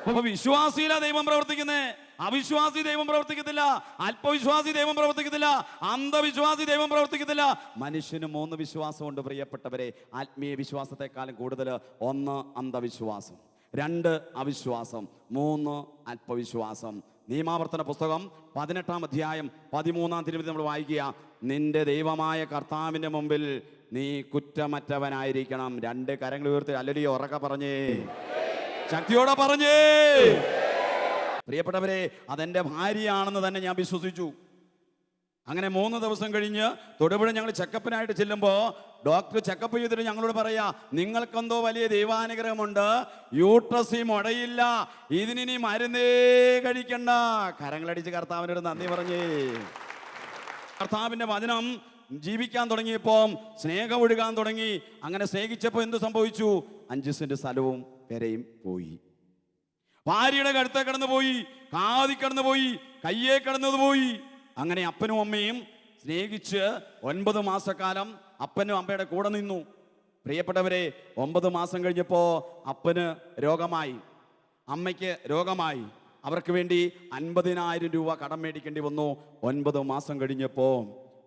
[SPEAKER 2] അപ്പൊ വിശ്വാസിയില ദൈവം പ്രവർത്തിക്കുന്നേ. അവിശ്വാസി ദൈവം പ്രവർത്തിക്കത്തില്ല. അല്പവിശ്വാസി ദൈവം പ്രവർത്തിക്കത്തില്ല. അന്ധവിശ്വാസി ദൈവം പ്രവർത്തിക്കത്തില്ല. മനുഷ്യന് 3 വിശ്വാസമുണ്ട് പ്രിയപ്പെട്ടവരെ. ആത്മീയ വിശ്വാസത്തെക്കാളും കൂടുതൽ 1 അന്ധവിശ്വാസം, 2 അവിശ്വാസം, 3 അല്പവിശ്വാസം. നിയമാവർത്തന പുസ്തകം 18-ാം അധ്യായം 13-ാം തിരുവചനം നമ്മൾ വായിക്കുക, നിന്റെ ദൈവമായ കർത്താവിന്റെ മുമ്പിൽ നീ കുറ്റമറ്റവനായിരിക്കണം. 2 കരങ്ങൾ ഉയർത്തി ഹല്ലേലൂയ ഉറക്കെ പറഞ്ഞേ, ശക്തിയോടെ പറഞ്ഞേ. പ്രിയപ്പെട്ടവരെ, അതെൻ്റെ ഭാര്യയാണെന്ന് തന്നെ ഞാൻ വിശ്വസിച്ചു. അങ്ങനെ 3 ദിവസം കഴിഞ്ഞ് തൊടുപുഴ ഞങ്ങൾ ചെക്കപ്പിനായിട്ട് ചെല്ലുമ്പോൾ ഡോക്ടർ ചെക്കപ്പ് ചെയ്തിട്ട് ഞങ്ങളോട് പറയാ, നിങ്ങൾക്കെന്തോ വലിയ ദൈവാനുഗ്രഹമുണ്ട്, യൂട്രസ് മുടയില്ല, ഇതിനി മരുന്നേ കഴിക്കണ്ട. കരങ്ങളടിച്ച് കർത്താവിനോട് നന്ദി പറഞ്ഞേ. കർത്താവിൻ്റെ വചനം ജീവിക്കാൻ തുടങ്ങിയപ്പോൾ സ്നേഹം ഒഴുകാൻ തുടങ്ങി. അങ്ങനെ സ്നേഹിച്ചപ്പോൾ എന്ത് സംഭവിച്ചു? 5 സെന്റ് സ്ഥലവും പെരയും പോയി. ഭാര്യയുടെ കഴുത്തെ കടന്നു പോയി, കാതി കടന്നു പോയി, കയ്യെ കടന്നത് പോയി. അങ്ങനെ അപ്പനും അമ്മയും സ്നേഹിച്ച് 9 മാസക്കാലം അപ്പനും അമ്മയുടെ കൂടെ നിന്നു. പ്രിയപ്പെട്ടവരെ, 9 മാസം കഴിഞ്ഞപ്പോൾ അപ്പന് രോഗമായി, അമ്മയ്ക്ക് രോഗമായി. അവർക്ക് വേണ്ടി 50,000 രൂപ കടം മേടിക്കേണ്ടി വന്നു. 9 മാസം കഴിഞ്ഞപ്പോൾ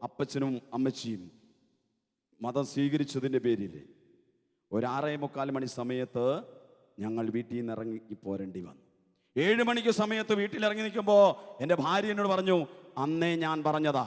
[SPEAKER 2] അപ്പച്ചനും അമ്മച്ചിയും മതം സ്വീകരിച്ചതിൻ്റെ പേരിൽ ഒരു 6:45 മണി സമയത്ത് ഞങ്ങൾ വീട്ടിൽ നിന്ന് ഇറങ്ങി പോരേണ്ടി വന്നു. 7 മണിക്ക് സമയത്ത് വീട്ടിലിറങ്ങി നിൽക്കുമ്പോൾ എൻ്റെ ഭാര്യ എന്നോട് പറഞ്ഞു, അന്നേ ഞാൻ പറഞ്ഞതാ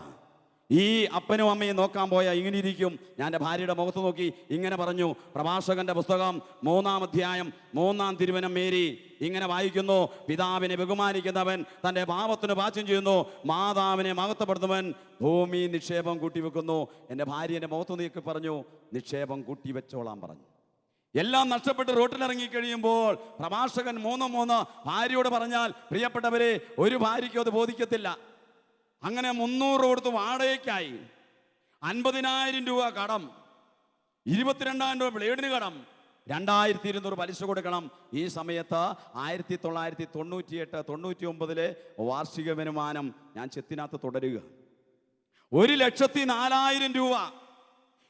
[SPEAKER 2] ഈ അപ്പനും അമ്മയും നോക്കാൻ പോയാൽ ഇങ്ങനെ ഇരിക്കും. ഞാൻ എൻ്റെ ഭാര്യയുടെ മുഖത്ത് നോക്കി ഇങ്ങനെ പറഞ്ഞു. പ്രഭാഷകന്റെ പുസ്തകം 3-ാം അധ്യായം 3-ാം തിരുവചനം മേരി ഇങ്ങനെ വായിക്കുന്നു: പിതാവിനെ ബഹുമാനിക്കുന്നവൻ തൻ്റെ പാപത്തിന് പാചകം ചെയ്യുന്നു, മാതാവിനെ മഹത്വപ്പെടുത്തുന്നവൻ ഭൂമി നിക്ഷേപം കൂട്ടിവെക്കുന്നു. എൻ്റെ ഭാര്യ എൻ്റെ മുഖത്ത് നോക്കി പറഞ്ഞു, നിക്ഷേപം കൂട്ടിവെച്ചോളാൻ പറഞ്ഞു. എല്ലാം നഷ്ടപ്പെട്ട് റോട്ടിലിറങ്ങി കഴിയുമ്പോൾ പ്രഭാഷകൻ 3:3 ഭാര്യയോട് പറഞ്ഞാൽ, പ്രിയപ്പെട്ടവരെ, ഒരു ഭാര്യയ്ക്കും അത് ബോധിക്കത്തില്ല. അങ്ങനെ 300 കൊടുത്ത് വാടകയ്ക്കായി, 50,000 രൂപ കടം, 22,000 രൂപ ബ്ലേഡിന് കടം, 2,200 പലിശ കൊടുക്കണം. ഈ സമയത്ത് 1998-99 വാർഷിക വരുമാനം ഞാൻ ചെത്തിനകത്ത് തുടരുക 1,04,000 രൂപ.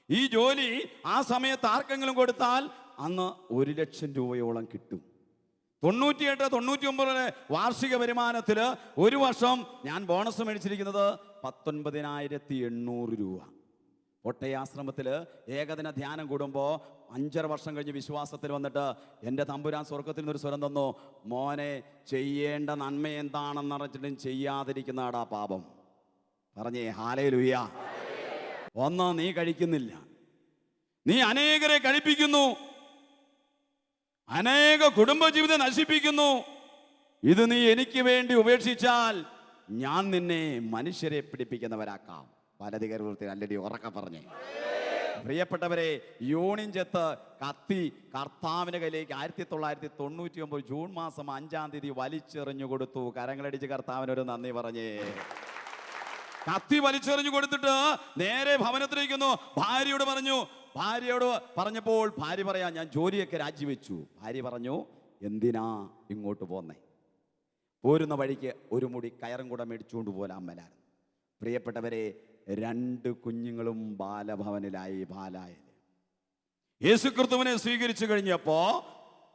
[SPEAKER 2] ഈ ജോലി ആ സമയത്ത് ആർക്കെങ്കിലും കൊടുത്താൽ അന്ന് 1,00,000 രൂപയോളം കിട്ടും. 98-99 വാർഷിക വരുമാനത്തിൽ ഒരു വർഷം ഞാൻ ബോണസ് മേടിച്ചിരിക്കുന്നത് 19,800 രൂപ. ഒട്ടയാശ്രമത്തിൽ ഏകദിന ധ്യാനം കൂടുമ്പോൾ 5.5 വർഷം കഴിഞ്ഞ് വിശ്വാസത്തിൽ വന്നിട്ട് എൻ്റെ തമ്പുരാൻ സ്വർഗത്തിൽ നിന്നൊരു സ്വരം തന്നു, മോനെ, ചെയ്യേണ്ട നന്മ എന്താണെന്ന് അറിഞ്ഞിട്ടും ചെയ്യാതിരിക്കുന്നതാടാ പാപം. പറഞ്ഞേ ഹല്ലേലൂയ. ഒന്ന്, നീ കഴിക്കുന്നില്ല, നീ അനേകരെ കഴിപ്പിക്കുന്നു, അനേക കുടുംബജീവിതം നശിപ്പിക്കുന്നു. ഇത് നീ എനിക്ക് വേണ്ടി ഉപേക്ഷിച്ചാൽ ഞാൻ നിന്നെ മനുഷ്യരെ പിടിപ്പിക്കുന്നവരാക്കാം. വലതുകരത്തിൽ അല്ലടി ഉറക്ക പറഞ്ഞേ. പ്രിയപ്പെട്ടവരെ, യൂണിയൻ ചെത്ത് കത്തി കർത്താവിൻ്റെ കയ്യിലേക്ക് 1999 ജൂൺ മാസം 5-ാം തീയതി വലിച്ചെറിഞ്ഞു കൊടുത്തു. കരങ്ങളടിച്ച് കർത്താവിനൊരു നന്ദി പറഞ്ഞേ. കത്തി വലിച്ചെറിഞ്ഞു കൊടുത്തിട്ട് നേരെ ഭവനത്തിലേക്കുന്നു. ഭാര്യയോട് പറഞ്ഞപ്പോൾ ഭാര്യ പറയാ, ഞാൻ ജോലിയൊക്കെ രാജിവെച്ചു. ഭാര്യ പറഞ്ഞു, എന്തിനാ ഇങ്ങോട്ട് പോന്നേ? പോരുന്ന വഴിക്ക് ഒരു മുടി കയറും കൂടെ മേടിച്ചുകൊണ്ട് പോലാൻ മേലായിരുന്നു. പ്രിയപ്പെട്ടവരെ, 2 കുഞ്ഞുങ്ങളും ബാലഭവനിലായി. ബാലായത് യേശുക്രിസ്തുവിനെ സ്വീകരിച്ചു കഴിഞ്ഞപ്പോ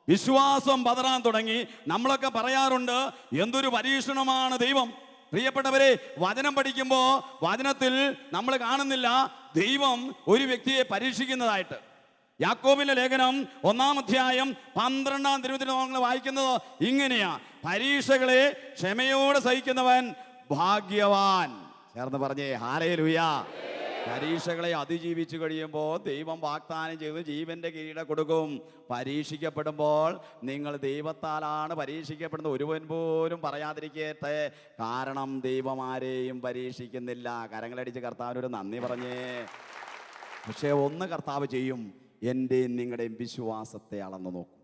[SPEAKER 2] വിശ്വാസം പതറാൻ തുടങ്ങി. നമ്മളൊക്കെ പറയാറുണ്ട്, എന്തൊരു പരീക്ഷണമാണ് ദൈവം. പ്രിയപ്പെട്ടവരെ, വചനം പഠിക്കുമ്പോൾ വചനത്തിൽ നമ്മൾ കാണുന്നില്ല ദൈവം ഒരു വ്യക്തിയെ പരീക്ഷിക്കുന്നതായിട്ട്. യാക്കോബിന്റെ ലേഖനം 1-ാം അധ്യായം 12-ാം തിരുവചനം നമ്മൾ വായിക്കുന്നത് ഇങ്ങനെയാ: പരീക്ഷകളെ ക്ഷമയോടെ സഹിക്കുന്നവൻ ഭാഗ്യവാൻ. ചേർന്ന് പറഞ്ഞേ ഹല്ലേലൂയ. പരീക്ഷകളെ അതിജീവിച്ചു കഴിയുമ്പോൾ ദൈവം വാഗ്ദാനം ചെയ്ത് ജീവന്റെ കിരീടം കൊടുക്കും. പരീക്ഷിക്കപ്പെടുമ്പോൾ നിങ്ങൾ ദൈവത്താലാണ് പരീക്ഷിക്കപ്പെടുന്നത്. ഒരുവൻ പോലും പറയാതിരിക്കട്ടെ, കാരണം ദൈവം ആരെയും പരീക്ഷിക്കുന്നില്ല. കരങ്ങളടിച്ച് കർത്താവിനൊരു നന്ദി പറഞ്ഞേ. പക്ഷേ ഒന്ന് കർത്താവ് ചെയ്യും, എൻ്റെയും നിങ്ങളുടെയും വിശ്വാസത്തെ അളന്നു നോക്കും.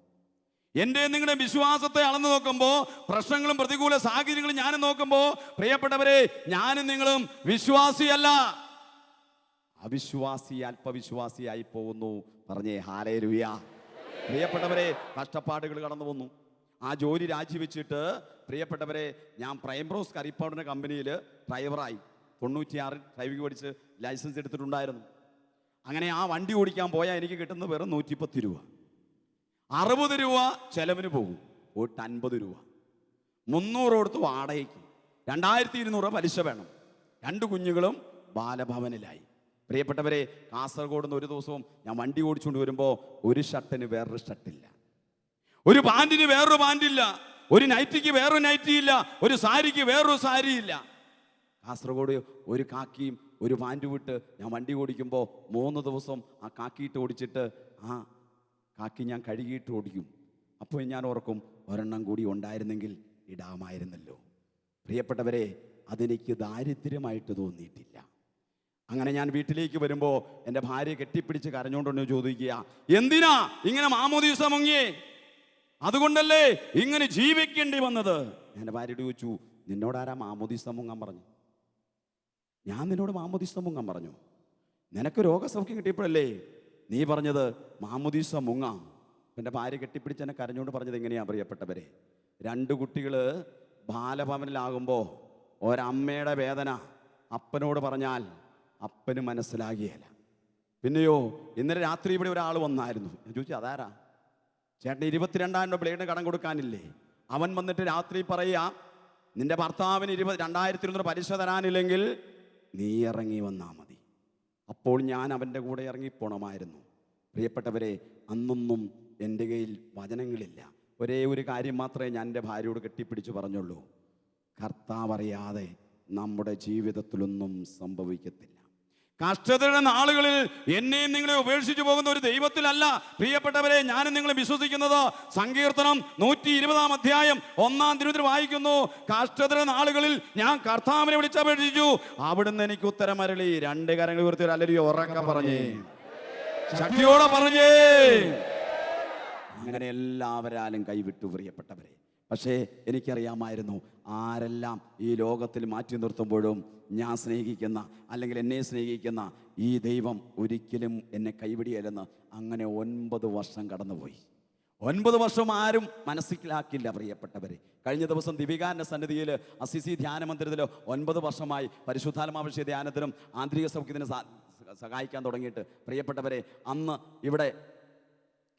[SPEAKER 2] എൻ്റെ നിങ്ങളുടെ വിശ്വാസത്തെ അളന്നു നോക്കുമ്പോൾ, പ്രശ്നങ്ങളും പ്രതികൂല സാഹചര്യങ്ങളും ഞാനും നോക്കുമ്പോൾ, പ്രിയപ്പെട്ടവരെ, ഞാനും നിങ്ങളും വിശ്വാസിയല്ല, അവിശ്വാസി, അല്പവിശ്വാസിയായി പോകുന്നു. പറഞ്ഞേ ഹല്ലേലൂയ. പ്രിയപ്പെട്ടവരെ, കഷ്ടപ്പാടുകൾ കടന്നു വന്നു. ആ ജോലി രാജിവെച്ചിട്ട് പ്രിയപ്പെട്ടവരെ, ഞാൻ പ്രൈം ബ്രോസ് കറി പൗഡറിൻ്റെ കമ്പനിയിൽ ഡ്രൈവറായി. 96 ഡ്രൈവിംഗ് പഠിച്ച് ലൈസൻസ് എടുത്തിട്ടുണ്ടായിരുന്നു. അങ്ങനെ ആ വണ്ടി ഓടിക്കാൻ പോയാൽ എനിക്ക് കിട്ടുന്നത് വെറും 110 രൂപ. 60 രൂപ ചെലവിന് പോകും, പോയിട്ട് 50 രൂപ. 300 കൊടുത്ത് വാടകയ്ക്ക്, 2,200 പലിശ വേണം. 2 കുഞ്ഞുങ്ങളും ബാലഭവനിലായി. പ്രിയപ്പെട്ടവരെ, കാസർഗോഡ് നിന്ന് ഒരു ദിവസവും ഞാൻ വണ്ടി ഓടിച്ചുകൊണ്ട് വരുമ്പോൾ ഒരു ഷർട്ടിന് വേറൊരു ഷർട്ടില്ല, ഒരു പാൻറ്റിന് വേറൊരു പാൻറ്റില്ല, ഒരു നൈറ്റിക്ക് വേറൊരു നൈറ്റി ഇല്ല, ഒരു സാരിക്ക് വേറൊരു സാരി ഇല്ല. കാസർഗോഡ് ഒരു കാക്കിയും ഒരു പാൻറ്റും വിട്ട് ഞാൻ വണ്ടി ഓടിക്കുമ്പോൾ 3 ദിവസം ആ കാക്കിയിട്ട് ഓടിച്ചിട്ട് ആ കാക്കി ഞാൻ കഴുകിയിട്ട് ഓടിക്കും. അപ്പോൾ ഞാൻ ഓർക്കും, ഒരെണ്ണം കൂടി ഉണ്ടായിരുന്നെങ്കിൽ ഇടാമായിരുന്നല്ലോ. പ്രിയപ്പെട്ടവരെ, അതെനിക്ക് ദാരിദ്ര്യമായിട്ട് തോന്നിയിട്ടില്ല. അങ്ങനെ ഞാൻ വീട്ടിലേക്ക് വരുമ്പോൾ എൻ്റെ ഭാര്യ കെട്ടിപ്പിടിച്ച് കരഞ്ഞുകൊണ്ടൊന്ന് ചോദിക്കുക, എന്തിനാ ഇങ്ങനെ മാമോദീസ മുങ്ങിയേ? അതുകൊണ്ടല്ലേ ഇങ്ങനെ ജീവിക്കേണ്ടി വന്നത്. എൻ്റെ ഭാര്യയോട് ചോദിച്ചു, നിന്നോടാരാ മാമോദീസ മുങ്ങാൻ പറഞ്ഞു? ഞാൻ നിന്നോട് മാമോദീസ മുങ്ങാൻ പറഞ്ഞു? നിനക്ക് രോഗസൗഖ്യം കിട്ടിയപ്പോഴല്ലേ നീ പറഞ്ഞത് മാമോദീസ മുങ്ങാം. എൻ്റെ ഭാര്യ കെട്ടിപ്പിടിച്ച് എന്നെ കരഞ്ഞുകൊണ്ട് പറഞ്ഞത് എങ്ങനെയാ പ്രിയപ്പെട്ടവരെ? 2 കുട്ടികൾ ബാലഭവനിലാകുമ്പോൾ ഒരമ്മയുടെ വേദന അപ്പനോട് പറഞ്ഞാൽ അപ്പന് മനസ്സിലാകിയല്ല. പിന്നെയോ ഇന്നലെ രാത്രി ഇവിടെ ഒരാൾ വന്നായിരുന്നു. ഞാൻ ചോദിച്ചു, അതാരാ? ചേട്ടൻ 22,000 രൂപ ബ്ലേഡിന് കടം കൊടുക്കാനില്ലേ? അവൻ വന്നിട്ട് രാത്രി പറയാ, നിന്റെ ഭർത്താവിന് 2,200 പലിശ തരാനില്ലെങ്കിൽ നീ ഇറങ്ങി വന്നാൽ മതി. അപ്പോൾ ഞാൻ അവൻ്റെ കൂടെ ഇറങ്ങിപ്പോണമായിരുന്നു. പ്രിയപ്പെട്ടവരെ, അന്നൊന്നും എൻ്റെ കയ്യിൽ വചനങ്ങളില്ല. ഒരേ ഒരു കാര്യം മാത്രമേ ഞാൻ എൻ്റെ ഭാര്യയോട് കെട്ടിപ്പിടിച്ച് പറഞ്ഞുള്ളൂ: കർത്താവ് അറിയാതെ നമ്മുടെ ജീവിതത്തിലൊന്നും സംഭവിക്കത്തില്ല. കഷ്ടതയുടെ നാളുകളിൽ എന്നെയും നിങ്ങളെ ഉപേക്ഷിച്ചു പോകുന്ന ഒരു ദൈവത്തിലല്ല പ്രിയപ്പെട്ടവരെ ഞാനും നിങ്ങളെ വിശ്വസിക്കുന്നത്. സങ്കീർത്തനം 120 അധ്യായം 1 തിരുവചനം വായിക്കുന്നു: കഷ്ടതയുടെ നാളുകളിൽ ഞാൻ കർത്താവിനെ വിളിച്ചപേക്ഷിച്ചു, അവിടുന്ന് എനിക്ക് ഉത്തരമരുളി. 2 കരങ്ങൾ ഉയർത്തി ഒരു ഹല്ലേലൂയ ഉറക്കെ പറഞ്ഞേ, ശക്തിയോടെ പറഞ്ഞേ. അങ്ങനെ എല്ലാവരാലും കൈവിട്ടു പ്രിയപ്പെട്ടവരെ. പക്ഷേ എനിക്കറിയാമായിരുന്നു, ആരെല്ലാം ഈ ലോകത്തിൽ മാറ്റി നിർത്തുമ്പോഴും ഞാൻ സ്നേഹിക്കുന്ന, അല്ലെങ്കിൽ എന്നെ സ്നേഹിക്കുന്ന ഈ ദൈവം ഒരിക്കലും എന്നെ കൈവിടിയല്ലെന്ന്. അങ്ങനെ 9 വർഷം കടന്നുപോയി. 9 വർഷം ആരും മനസ്സിലാക്കില്ല പ്രിയപ്പെട്ടവരെ. കഴിഞ്ഞ ദിവസം ദിവികാരൻ്റെ സന്നിധിയിൽ അസിസി ധ്യാന മന്ദിരത്തിൽ 9 വർഷമായി പരിശുദ്ധാത്മാഭിഷേക ധ്യാനത്തിനും ആന്തരിക സൗഖ്യത്തിനും സഹായിക്കാൻ തുടങ്ങിയിട്ട് പ്രിയപ്പെട്ടവരെ, അന്ന് ഇവിടെ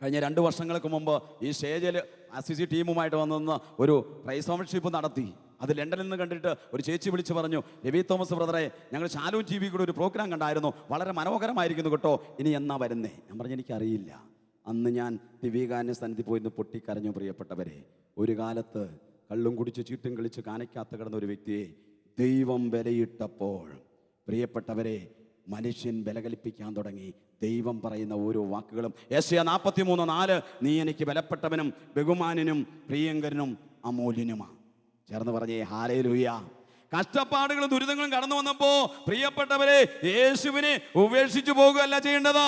[SPEAKER 2] കഴിഞ്ഞ 2 വർഷങ്ങൾക്ക് മുമ്പ് ഈ സ്റ്റേജിൽ അസിസി ടീമുമായിട്ട് വന്നെന്ന് ഒരു പ്രൈസ് ഫെലോഷിപ്പ് നടത്തി. അത് ലണ്ടനിൽ നിന്ന് കണ്ടിട്ട് ഒരു ചേച്ചി വിളിച്ച് പറഞ്ഞു: രവി തോമസ് ബ്രദറെ, ഞങ്ങൾ ശാലോം ടി വി കൂടെ ഒരു പ്രോഗ്രാം കണ്ടായിരുന്നു, വളരെ മനോഹരമായിരിക്കുന്നു കേട്ടോ, ഇനി എന്നാ വരുന്നേ? ഞാൻ പറഞ്ഞു എനിക്കറിയില്ല. അന്ന് ഞാൻ ദിവികാരൻ്റെ സന്നിധി പോയിന്ന് പൊട്ടിക്കരഞ്ഞു പ്രിയപ്പെട്ടവരെ. ഒരു കാലത്ത് കള്ളും കുടിച്ച് ചീട്ടും കളിച്ച് കാനയ്ക്കകത്ത് കിടന്ന ഒരു വ്യക്തിയെ ദൈവം വിലയിട്ടപ്പോൾ പ്രിയപ്പെട്ടവരെ, മനുഷ്യൻ ബലകൽപ്പിക്കാൻ തുടങ്ങി. ദൈവം പറയുന്ന ഓരോ വാക്കുകളും യെശയ്യാ 43:4 നീ എനിക്ക് ബലപ്പെട്ടവനും ബഹുമാനനും പ്രിയങ്കരനും അമൂല്യനുമാണ്. ചേർന്ന് പറഞ്ഞേ ഹല്ലേലൂയ. കഷ്ടപ്പാടുകളും ദുരിതങ്ങളും കടന്നു വന്നപ്പോ പ്രിയപ്പെട്ടവരെ, യേശുവിനെ ഉപേക്ഷിച്ചു പോകുകയല്ല ചെയ്യേണ്ടത്,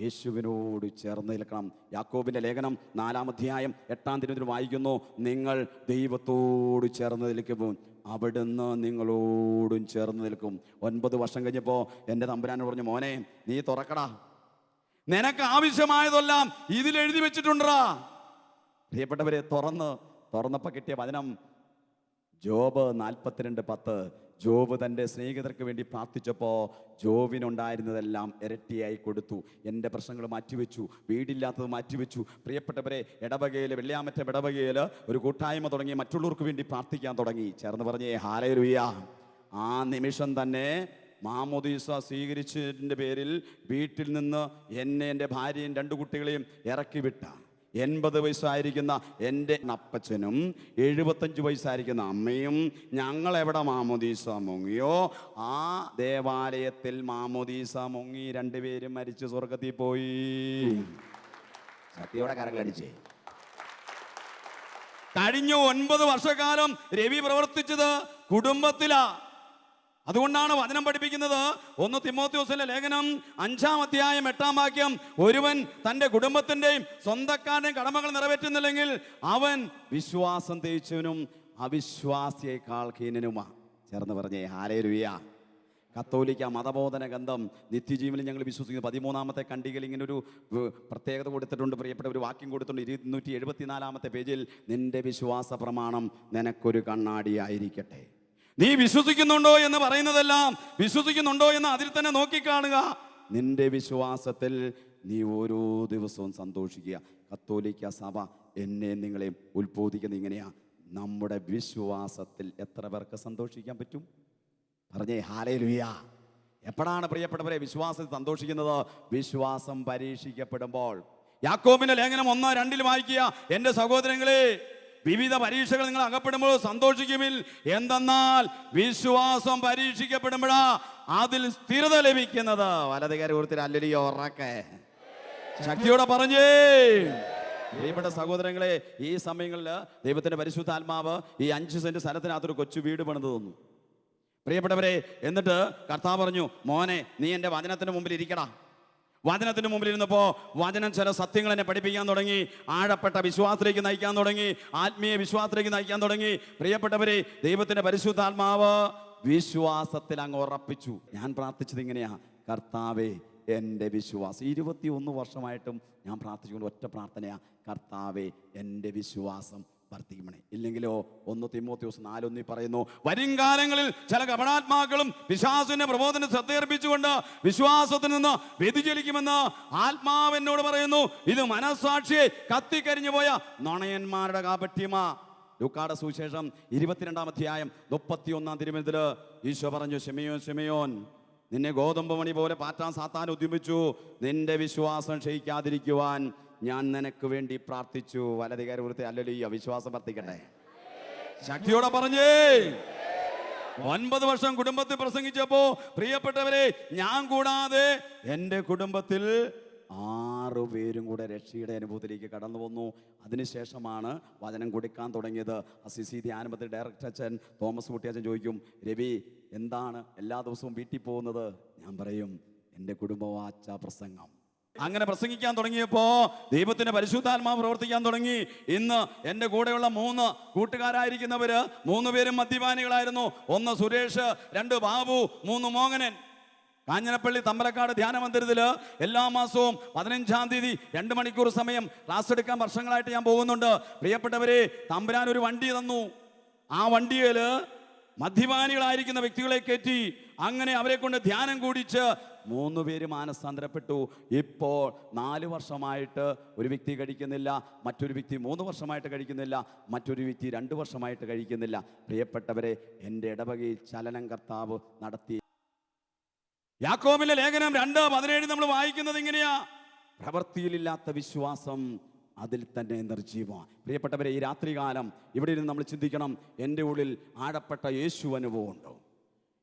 [SPEAKER 2] യേശുവിനോട് ചേർന്ന് നിൽക്കണം. യാക്കോബിന്റെ ലേഖനം 4 അധ്യായം 8 തിരുവചനം വായിക്കുന്നു: നിങ്ങൾ ദൈവത്തോട് ചേർന്ന് നിൽക്കുമ്പോൾ അവിടുന്ന് നിങ്ങളോടും ചേർന്ന് നിൽക്കും. 9 വർഷം കഴിഞ്ഞപ്പോൾ എൻ്റെ തമ്പുരാനോട് പറഞ്ഞു: മോനെ, നീ തുറക്കടാ, നിനക്ക് ആവശ്യമായതെല്ലാം ഇതിൽ എഴുതി വെച്ചിട്ടുണ്ടാ. പ്രിയപ്പെട്ടവരെ, തുറന്നപ്പോൾ കിട്ടിയ വചനം ജോബ് 42:10. ജോബ് തൻ്റെ സ്നേഹിതർക്ക് വേണ്ടി പ്രാർത്ഥിച്ചപ്പോൾ ജോബിനുണ്ടായിരുന്നതെല്ലാം ഇരട്ടിയായി കൊടുത്തു. എൻ്റെ പ്രശ്നങ്ങൾ മാറ്റിവെച്ചു, വീടില്ലാത്തത് മാറ്റിവെച്ചു. പ്രിയപ്പെട്ടവരെ, ഇടവകയിൽ, വെള്ളിയാമറ്റം ഇടവകയിൽ ഒരു കൂട്ടായ്മ തുടങ്ങി, മറ്റുള്ളവർക്ക് വേണ്ടി പ്രാർത്ഥിക്കാൻ തുടങ്ങി. ചേർന്ന് പറഞ്ഞേ ഹല്ലേലൂയ. ആ നിമിഷം തന്നെ മാമോദീസ സ്വീകരിച്ചതിൻ്റെ പേരിൽ വീട്ടിൽ നിന്ന് എന്നെ, എൻ്റെ ഭാര്യയും 2 കുട്ടികളെയും ഇറക്കി വിട്ട 80 വയസ്സായിരിക്കുന്ന എൻ്റെ അപ്പച്ചനും 75 വയസ്സായിരിക്കുന്ന അമ്മയും ഞങ്ങളെവിടെ മാമോദീസ മുങ്ങിയോ ആ ദേവാലയത്തിൽ മാമോദീസ മുങ്ങി 2 പേരും മരിച്ച് സ്വർഗത്തിൽ പോയി. ശക്തിയോടെ കരങ്ങളടിച്ചേ. കഴിഞ്ഞ 9 വർഷക്കാലം രവി പ്രവർത്തിച്ചത് കുടുംബത്തിലാ. അതുകൊണ്ടാണ് വചനം പഠിപ്പിക്കുന്നത്, 1 തിമോഥെയോസിന്റെ ലേഖനം 5 അധ്യായം 8 വാക്യം: ഒരുവൻ തൻ്റെ കുടുംബത്തിൻ്റെയും സ്വന്തക്കാരുടെയും കടമകൾ നിറവേറ്റുന്നില്ലെങ്കിൽ അവൻ വിശ്വാസം തേച്ചവനും അവിശ്വാസിയേക്കാൾ ഹീനനുമാ. ചേർന്ന് പറഞ്ഞേ ഹല്ലേലൂയ. കത്തോലിക്ക മതബോധന ഗ്രന്ഥം നിത്യജീവനിൽ ഞങ്ങൾ വിശ്വസിക്കുന്നു 13ാമത്തെ ഖണ്ഡികയിൽ ഇങ്ങനെ ഒരു പ്രത്യേകത കൊടുത്തിട്ടുണ്ട് പ്രിയപ്പെട്ട, ഒരു വാക്യം കൊടുത്തിട്ടുണ്ട് 274 പേജിൽ: നിന്റെ വിശ്വാസ പ്രമാണം നിനക്കൊരു കണ്ണാടിയായിരിക്കട്ടെ. നീ വിശ്വസിക്കുന്നുണ്ടോ എന്ന് പറയുന്നതെല്ലാം വിശ്വസിക്കുന്നുണ്ടോ എന്ന് അതിൽ തന്നെ നോക്കിക്കാണുക. നിന്റെ വിശ്വാസത്തിൽ നീ ഓരോ ദിവസവും സന്തോഷിക്കുക. കത്തോലിക്ക സഭ എന്നെ നിങ്ങളെ ഉത്ബോധിക്കുന്നത് ഇങ്ങനെയാ: നമ്മുടെ വിശ്വാസത്തിൽ എത്ര പേർക്ക് സന്തോഷിക്കാൻ പറ്റും? പറഞ്ഞേ ഹല്ലേലൂയ. എപ്പോഴാണ് പ്രിയപ്പെട്ടവരെ വിശ്വാസത്തിൽ സന്തോഷിക്കുന്നത്? വിശ്വാസം പരീക്ഷിക്കപ്പെടുമ്പോൾ. യാക്കോബിന്റെ ലേഖനം 1:2 വായിക്കുക: എൻ്റെ സഹോദരങ്ങളെ, വിവിധ പരീക്ഷകൾ നിങ്ങൾ അകപ്പെടുമ്പോൾ സന്തോഷിക്കുമിൽ, എന്തെന്നാൽ വിശ്വാസം പരീക്ഷിക്കപ്പെടുമ്പോഴാ അതിൽ സ്ഥിരത ലഭിക്കുന്നത്. വലതുകാരി ഓർത്തിട്ട് ഹല്ലേലൂയ ഉറക്കെ ശക്തിയോടെ പറഞ്ഞേ. പ്രിയപ്പെട്ട സഹോദരങ്ങളെ, ഈ സമയങ്ങളിൽ ദൈവത്തിന്റെ പരിശുദ്ധാത്മാവ് ഈ 5 സെന്റ് സ്ഥലത്തിനകത്തൊരു കൊച്ചു വീട് പണിത് തന്നു പ്രിയപ്പെട്ടവരെ. എന്നിട്ട് കർത്താവ് പറഞ്ഞു: മോനെ, നീ എൻ്റെ വചനത്തിന് മുമ്പിൽ ഇരിക്കടാ. വചനത്തിന് മുമ്പിൽ ഇരുന്നപ്പോൾ വചനം ചില സത്യങ്ങൾ എന്നെ പഠിപ്പിക്കാൻ തുടങ്ങി, ആഴപ്പെട്ട വിശ്വാസത്തിലേക്ക് നയിക്കാൻ തുടങ്ങി, ആത്മീയ വിശ്വാസത്തിലേക്ക് നയിക്കാൻ തുടങ്ങി. പ്രിയപ്പെട്ടവരെ, ദൈവത്തിന്റെ പരിശുദ്ധാത്മാവ് വിശ്വാസത്തിൽ അങ്ങ് ഉറപ്പിച്ചു. ഞാൻ പ്രാർത്ഥിച്ചത് ഇങ്ങനെയാ: കർത്താവേ, എൻ്റെ വിശ്വാസം 21 വർഷമായിട്ടും ഞാൻ പ്രാർത്ഥിച്ചുകൊണ്ട് ഒറ്റ പ്രാർത്ഥനയാ: കർത്താവേ, എൻ്റെ വിശ്വാസം വർദ്ധിക്കണേ. ഇല്ലെങ്കിലോ 1 തിമോഥെയോസ് 4:1 പറയുന്നു: വരും കാലങ്ങളിൽ ചില കപടാത്മാക്കളും പിശാചിന്റെ പ്രബോധനം ശ്രദ്ധയർപ്പിച്ചുകൊണ്ട് വിശ്വാസത്തിൽ നിന്ന് വ്യതിചലിക്കുമെന്ന് ആത്മാവ് എന്നോട് പറയുന്നു. ഇത് മനസ്സാക്ഷിയെ കത്തിക്കരിഞ്ഞു പോയ നുണയന്മാരുടെ കാപട്യമാ. ലൂക്കായുടെ സുവിശേഷം 22 അധ്യായം 31 തിരുവചനത്തിൽ ഈശോ പറഞ്ഞു: ശിമയോൻ, ശിമയോൻ, നിന്നെ ഗോതമ്പ് മണി പോലെ പാറ്റാൻ സാത്താൻ ഉദ്യമിച്ചു. നിന്റെ വിശ്വാസം ക്ഷയിക്കാതിരിക്കുവാൻ ഞാൻ നിനക്ക് വേണ്ടി പ്രാർത്ഥിച്ചു. വലധികാരി വൃത്തി ഹല്ലേലൂയ. വിശ്വാസം വർദ്ധിക്കട്ടെ. ശക്തിയോടെ പറഞ്ഞേ. 9 വർഷം കുടുംബത്തിൽ പ്രസംഗിച്ചപ്പോ പ്രിയപ്പെട്ടവരെ, ഞാൻ കൂടാതെ എൻ്റെ കുടുംബത്തിൽ 6 പേരും കൂടെ രക്ഷയുടെ അനുഭവത്തിലേക്ക് കടന്നു വന്നു. അതിനുശേഷമാണ് വചനം കൊടുക്കാൻ തുടങ്ങിയത്. അസിസി ധ്യാനപത്തിൽ ഡയറക്ടർ അച്ഛൻ തോമസ് കുട്ടിയച്ഛൻ ചോദിക്കും, രവി എന്താണ് എല്ലാ ദിവസവും വീട്ടിൽ പോകുന്നത്? ഞാൻ പറയും, എൻ്റെ കുടുംബവാച്ച പ്രസംഗം. അങ്ങനെ പ്രസംഗിക്കാൻ തുടങ്ങിയപ്പോ ദൈവത്തിന്റെ പരിശുദ്ധാത്മാവ് പ്രവർത്തിക്കാൻ തുടങ്ങി. ഇന്ന് എൻ്റെ കൂടെയുള്ള 3 കൂട്ടുകാരായിരിക്കുന്നവര് 3 പേരും മദ്യപാനികളായിരുന്നു. 1 സുരേഷ്, 2 ബാബു, 3 മോഹനൻ. കാഞ്ഞിരപ്പള്ളി തമ്പലക്കാട് ധ്യാന മന്ദിരത്തില് എല്ലാ മാസവും 15-ാം തീയതി 2 മണിക്കൂർ സമയം ക്ലാസ് എടുക്കാൻ വർഷങ്ങളായിട്ട് ഞാൻ പോകുന്നുണ്ട്. പ്രിയപ്പെട്ടവരെ, തമ്പുരാൻ ഒരു വണ്ടി തന്നു. ആ വണ്ടിയില് മദ്യപാനികളായിരിക്കുന്ന വ്യക്തികളെ കയറ്റി അങ്ങനെ അവരെ കൊണ്ട് ധ്യാനം കൂടിച്ച് 3 പേര് മാനസാന്തരപ്പെട്ടു. ഇപ്പോൾ 4 വർഷമായിട്ട് ഒരു വ്യക്തി കഴിക്കുന്നില്ല, മറ്റൊരു വ്യക്തി 3 വർഷമായിട്ട് കഴിക്കുന്നില്ല, മറ്റൊരു വ്യക്തി 2 വർഷമായിട്ട് കഴിക്കുന്നില്ല. പ്രിയപ്പെട്ടവരെ, എൻ്റെ ഇടവകയിൽ ചലനം കർത്താവ് നടത്തി. യാക്കോബിന്റെ ലേഖനം 2:17 നമ്മൾ വായിക്കുന്നത് ഇങ്ങനെയാ, പ്രവൃത്തിയിലില്ലാത്ത വിശ്വാസം അതിൽ തന്നെ നിർജീവമാണ്. പ്രിയപ്പെട്ടവരെ, ഈ രാത്രികാലം ഇവിടെ ഇരുന്ന് നമ്മൾ ചിന്തിക്കണം, എൻ്റെ ഉള്ളിൽ ആഴപ്പെട്ട യേശു അനുഭവം ഉണ്ടോ?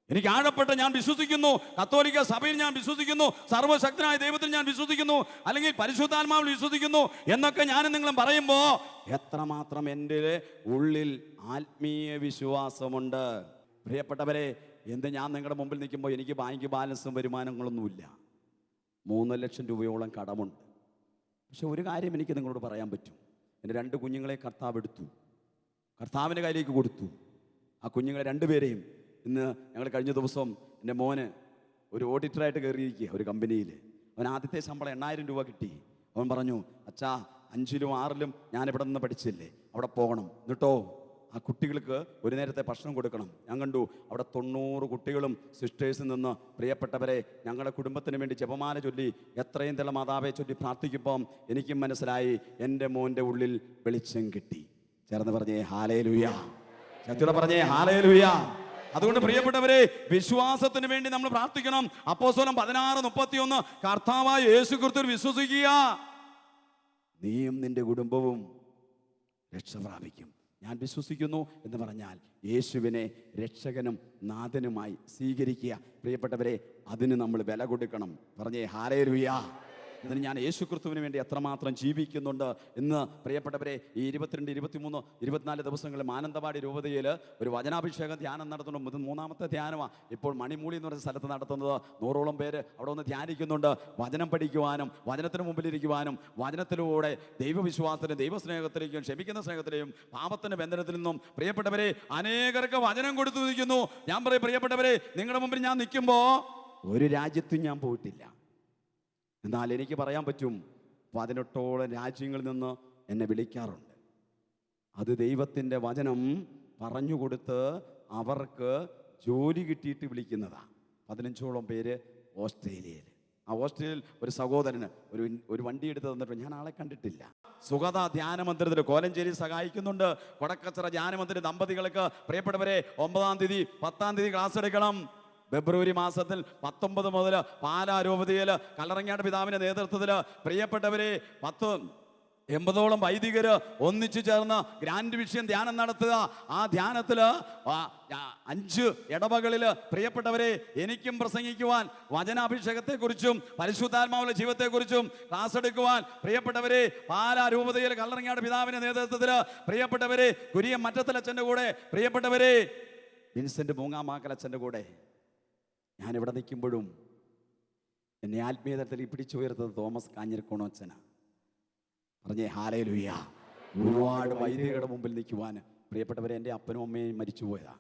[SPEAKER 2] എനിക്ക് ആഴപ്പെട്ട, ഞാൻ വിശ്വസിക്കുന്നു, കത്തോലിക്ക സഭയിൽ ഞാൻ വിശ്വസിക്കുന്നു, സർവ്വശക്തനായ ദൈവത്തിൽ ഞാൻ വിശ്വസിക്കുന്നു, അല്ലെങ്കിൽ പരിശുദ്ധാത്മാവിൽ വിശ്വസിക്കുന്നു എന്നൊക്കെ ഞാനും നിങ്ങളും പറയുമ്പോൾ എത്രമാത്രം എൻ്റെ ഉള്ളിൽ ആത്മീയ വിശ്വാസമുണ്ട്? പ്രിയപ്പെട്ടവരെ, ഞാൻ നിങ്ങളുടെ മുമ്പിൽ നിൽക്കുമ്പോൾ എനിക്ക് ബാങ്ക് ബാലൻസും വരുമാനങ്ങളൊന്നുമില്ല. 3 ലക്ഷം രൂപയോളം കടമുണ്ട്. പക്ഷെ ഒരു കാര്യം എനിക്ക് നിങ്ങളോട് പറയാൻ പറ്റും, എൻ്റെ 2 കുഞ്ഞുങ്ങളെ കർത്താവ് എടുത്തു, കർത്താവിൻ്റെ കയ്യിലേക്ക് കൊടുത്തു. ആ കുഞ്ഞുങ്ങളെ 2 പേരെയും ഇന്ന് ഞങ്ങൾ കഴിഞ്ഞ ദിവസം എൻ്റെ മോന് ഒരു ഓഡിറ്ററായിട്ട് കയറിയിരിക്കുക ഒരു കമ്പനിയിൽ. അവൻ ആദ്യത്തെ ശമ്പളം 8000 രൂപ കിട്ടി. അവൻ പറഞ്ഞു, അച്ഛാ 5ലും 6ലും ഞാൻ ഇവിടെ നിന്ന് പഠിച്ചില്ലേ, അവിടെ പോകണം, എന്നിട്ടോ ആ കുട്ടികൾക്ക് ഒരു നേരത്തെ ഭക്ഷണം കൊടുക്കണം. ഞാൻ കണ്ടു അവിടെ 90 കുട്ടികളും സിസ്റ്റേഴ്സിൽ നിന്ന്. പ്രിയപ്പെട്ടവരെ, ഞങ്ങളുടെ കുടുംബത്തിന് വേണ്ടി ജപമാല ചൊല്ലി എത്രയും തല മാതാവെ ചൊല്ലി പ്രാർത്ഥിക്കുമ്പം എനിക്കും മനസ്സിലായി, എൻ്റെ മോൻ്റെ ഉള്ളിൽ വെളിച്ചം കിട്ടി. ചേർന്ന് പറഞ്ഞേ ഹല്ലേലൂയ. ശക്തിയോടെ പറഞ്ഞേ ഹല്ലേലൂയ. അതുകൊണ്ട് പ്രിയപ്പെട്ടവരെ, വിശ്വാസത്തിന് വേണ്ടി നമ്മൾ പ്രാർത്ഥിക്കണം. അപ്പോസ്തലൻ 16:31 കർത്താവായ യേശു ക്രിസ്തുവിൽ വിശ്വസിക്കുക, നീയും നിന്റെ കുടുംബവും രക്ഷ പ്രാപിക്കും. ഞാൻ വിശ്വസിക്കുന്നു എന്ന് പറഞ്ഞാൽ യേശുവിനെ രക്ഷകനും നാഥനുമായി സ്വീകരിക്കുക. പ്രിയപ്പെട്ടവരെ, അതിന് നമ്മൾ വില കൊടുക്കണം. പറഞ്ഞേ ഹല്ലേലൂയ. ഇതിന് ഞാൻ യേശു ക്രിസ്തുവിന് വേണ്ടി എത്രമാത്രം ജീവിക്കുന്നുണ്ട് എന്ന്. പ്രിയപ്പെട്ടവരെ, ഈ 22, 23, 24 ദിവസങ്ങളിൽ മാനന്തവാടി രൂപതയിൽ ഒരു വചനാഭിഷേകം ധ്യാനം നടത്തുന്നു. 3ാമത്തെ ധ്യാനമാണ് ഇപ്പോൾ മണിമൂലി എന്ന് പറയുന്ന സ്ഥലത്ത് നടത്തുന്നത്. 100ഓളം പേര് അവിടെ ഒന്ന് ധ്യാനിക്കുന്നുണ്ട്. വചനം പഠിക്കുവാനും വചനത്തിന് മുമ്പിലിരിക്കുവാനും വചനത്തിലൂടെ ദൈവവിശ്വാസത്തിനും ദൈവസ്നേഹത്തിലേക്കും ക്ഷമിക്കുന്ന സ്നേഹത്തിലേക്കും പാപത്തിൻ്റെ ബന്ധനത്തിൽ നിന്നും പ്രിയപ്പെട്ടവരെ അനേകർക്ക് വചനം കൊടുത്തു നിൽക്കുന്നു. ഞാൻ പറയും, പ്രിയപ്പെട്ടവരെ, നിങ്ങളുടെ മുമ്പിൽ ഞാൻ നിൽക്കുമ്പോൾ ഒരു രാജ്യത്തും ഞാൻ പോയിട്ടില്ല. എന്നാൽ എനിക്ക് പറയാൻ പറ്റും, 18ഓളം രാജ്യങ്ങളിൽ നിന്ന് എന്നെ വിളിക്കാറുണ്ട്. അത് ദൈവത്തിൻ്റെ വചനം പറഞ്ഞുകൊടുത്ത് അവർക്ക് ജോലി കിട്ടിയിട്ട് വിളിക്കുന്നതാണ്. 15ഓളം പേര് ഓസ്ട്രേലിയയിൽ. ആ ഓസ്ട്രേലിയയിൽ ഒരു സഹോദരന് ഒരു വണ്ടി എടുത്ത് തന്നിട്ട് ഞാൻ ആളെ കണ്ടിട്ടില്ല. സുഗത ധ്യാനമന്ദിരത്തിൽ കോലഞ്ചേരി സഹായിക്കുന്നുണ്ട്. കൊടക്കച്ചിറ ധ്യാനമന്ദിര ദമ്പതികൾക്ക് പ്രിയപ്പെട്ടവരെ 9-ാം തീയതി 10-ാം തീയതി ക്ലാസ് എടുക്കണം. ഫെബ്രുവരി മാസത്തിൽ 19 മുതൽ പാലാ രൂപതയിൽ കല്ലറങ്ങാട് പിതാവിൻ്റെ നേതൃത്വത്തിൽ പ്രിയപ്പെട്ടവരെ 80ഓളം വൈദികര് ഒന്നിച്ചു ചേർന്ന് ഗ്രാൻഡ് വിഷൻ ധ്യാനം നടത്തുക. ആ ധ്യാനത്തിൽ 5 ഇടവകളിൽ പ്രിയപ്പെട്ടവരെ എനിക്കും പ്രസംഗിക്കുവാൻ വചനാഭിഷേകത്തെക്കുറിച്ചും പരിശുദ്ധാത്മാവിന്റെ ജീവിതത്തെക്കുറിച്ചും ക്ലാസ് എടുക്കുവാൻ പ്രിയപ്പെട്ടവരെ പാലാ രൂപതയിൽ കല്ലറങ്ങാട് പിതാവിൻ്റെ നേതൃത്വത്തിൽ പ്രിയപ്പെട്ടവരെ കുര്യൻ മറ്റത്തലച്ഛൻ്റെ കൂടെ പ്രിയപ്പെട്ടവരെ വിൻസെന്റ് മൂങ്ങാമാക്കലച്ഛൻ്റെ കൂടെ ഞാനിവിടെ നിൽക്കുമ്പോഴും എന്നെ ആത്മീയതലത്തിൽ പിടിച്ചുയർത്തത് തോമസ് കാഞ്ഞിരക്കോണച്ചനാണ്. പറഞ്ഞേ ഹല്ലേലൂയ. ഒരുപാട് വൈദികരുടെ മുമ്പിൽ നിൽക്കുവാൻ പ്രിയപ്പെട്ടവരെ എൻ്റെ അപ്പനും അമ്മയും മരിച്ചു പോയതാ.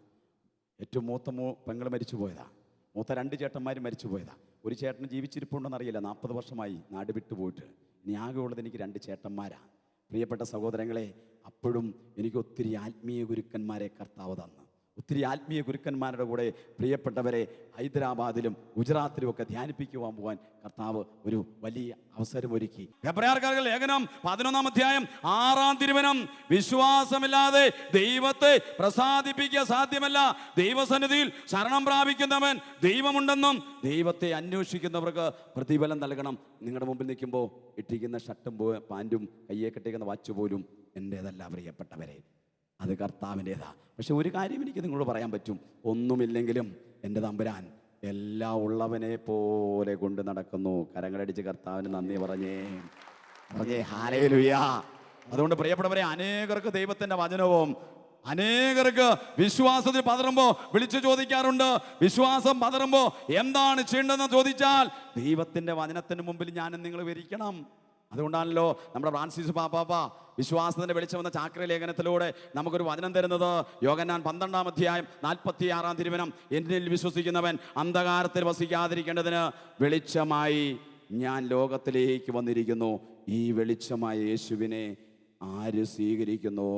[SPEAKER 2] ഏറ്റവും മൂത്ത പെങ്ങൾ മരിച്ചു പോയതാ. മൂത്ത 2 ചേട്ടന്മാരും മരിച്ചു പോയതാ. ഒരു ചേട്ടന് ജീവിച്ചിരിപ്പുണ്ടെന്നറിയില്ല, 40 വർഷമായി നാട് വിട്ടു പോയിട്ട്. ഇനി ആകെ ഉള്ളത് എനിക്ക് 2 ചേട്ടന്മാരാണ്. പ്രിയപ്പെട്ട സഹോദരങ്ങളെ, അപ്പോഴും എനിക്ക് ഒത്തിരി ആത്മീയ ഗുരുക്കന്മാരെ കർത്താവ് തന്നു. ഒത്തിരി ആത്മീയ ഗുരുക്കന്മാരുടെ കൂടെ പ്രിയപ്പെട്ടവരെ ഹൈദരാബാദിലും ഗുജറാത്തിലും ഒക്കെ ധ്യാനിപ്പിക്കുവാൻ പോകാൻ കർത്താവ് ഒരു വലിയ അവസരമൊരുക്കി. ഹെബ്രായർക്കാരുടെ ലേഖനം 11-ാം അധ്യായം 6-ാം തിരുവചനം, വിശ്വാസമില്ലാതെ ദൈവത്തെ പ്രസാദിപ്പിക്കുക സാധ്യമല്ല. ദൈവസന്നിധിയിൽ ശരണം പ്രാപിക്കുന്നവൻ ദൈവമുണ്ടെന്നും ദൈവത്തെ അന്വേഷിക്കുന്നവർക്ക് പ്രതിഫലം നൽകണം. നിങ്ങളുടെ മുമ്പിൽ നിൽക്കുമ്പോൾ ഇട്ടിരിക്കുന്ന ഷർട്ടും പാൻറ്റും കയ്യെ കെട്ടിക്കുന്ന വാച്ച് പോലും എൻ്റേതല്ല പ്രിയപ്പെട്ടവരെ, അത് കർത്താവിൻ്റെതാ. പക്ഷെ ഒരു കാര്യം എനിക്ക് നിങ്ങളോട് പറയാൻ പറ്റും, ഒന്നുമില്ലെങ്കിലും എൻ്റെ തമ്പുരാൻ എല്ലാം ഉള്ളവനെ പോലെ കൊണ്ട് നടക്കുന്നു. കരങ്ങളടിച്ച് കർത്താവിന് നന്ദി പറഞ്ഞേ ഹല്ലേലൂയ. അതുകൊണ്ട് പ്രിയപ്പെട്ടവരെ, അനേകർക്ക് ദൈവത്തിൻ്റെ വചനവും അനേകർക്ക് വിശ്വാസത്തിൽ പതറുമ്പോൾ വിളിച്ചു ചോദിക്കാറുണ്ട്. വിശ്വാസം പതറുമ്പോൾ എന്താണ് ചെയ്യേണ്ടതെന്ന് ചോദിച്ചാൽ ദൈവത്തിൻ്റെ വചനത്തിന് മുമ്പിൽ ഞാനും നിങ്ങൾ വിരിക്കണം. അതുകൊണ്ടാണല്ലോ നമ്മുടെ ഫ്രാൻസിസ് പാപ്പാപ്പ വിശ്വാസത്തിന്റെ വെളിച്ചമെന്ന ചാക്ര ലേഖനത്തിലൂടെ നമുക്കൊരു വചനം തരുന്നത്. യോഹന്നാൻ 12-ാം അധ്യായം 46-ാം തിരുവചനം, എന്നിൽ വിശ്വസിക്കുന്നവൻ അന്ധകാരത്തിൽ വസിക്കാതിരിക്കേണ്ടതിന് വെളിച്ചമായി ഞാൻ ലോകത്തിലേക്ക് വന്നിരിക്കുന്നു. ഈ വെളിച്ചമായ യേശുവിനെ ആര് സ്വീകരിക്കുന്നു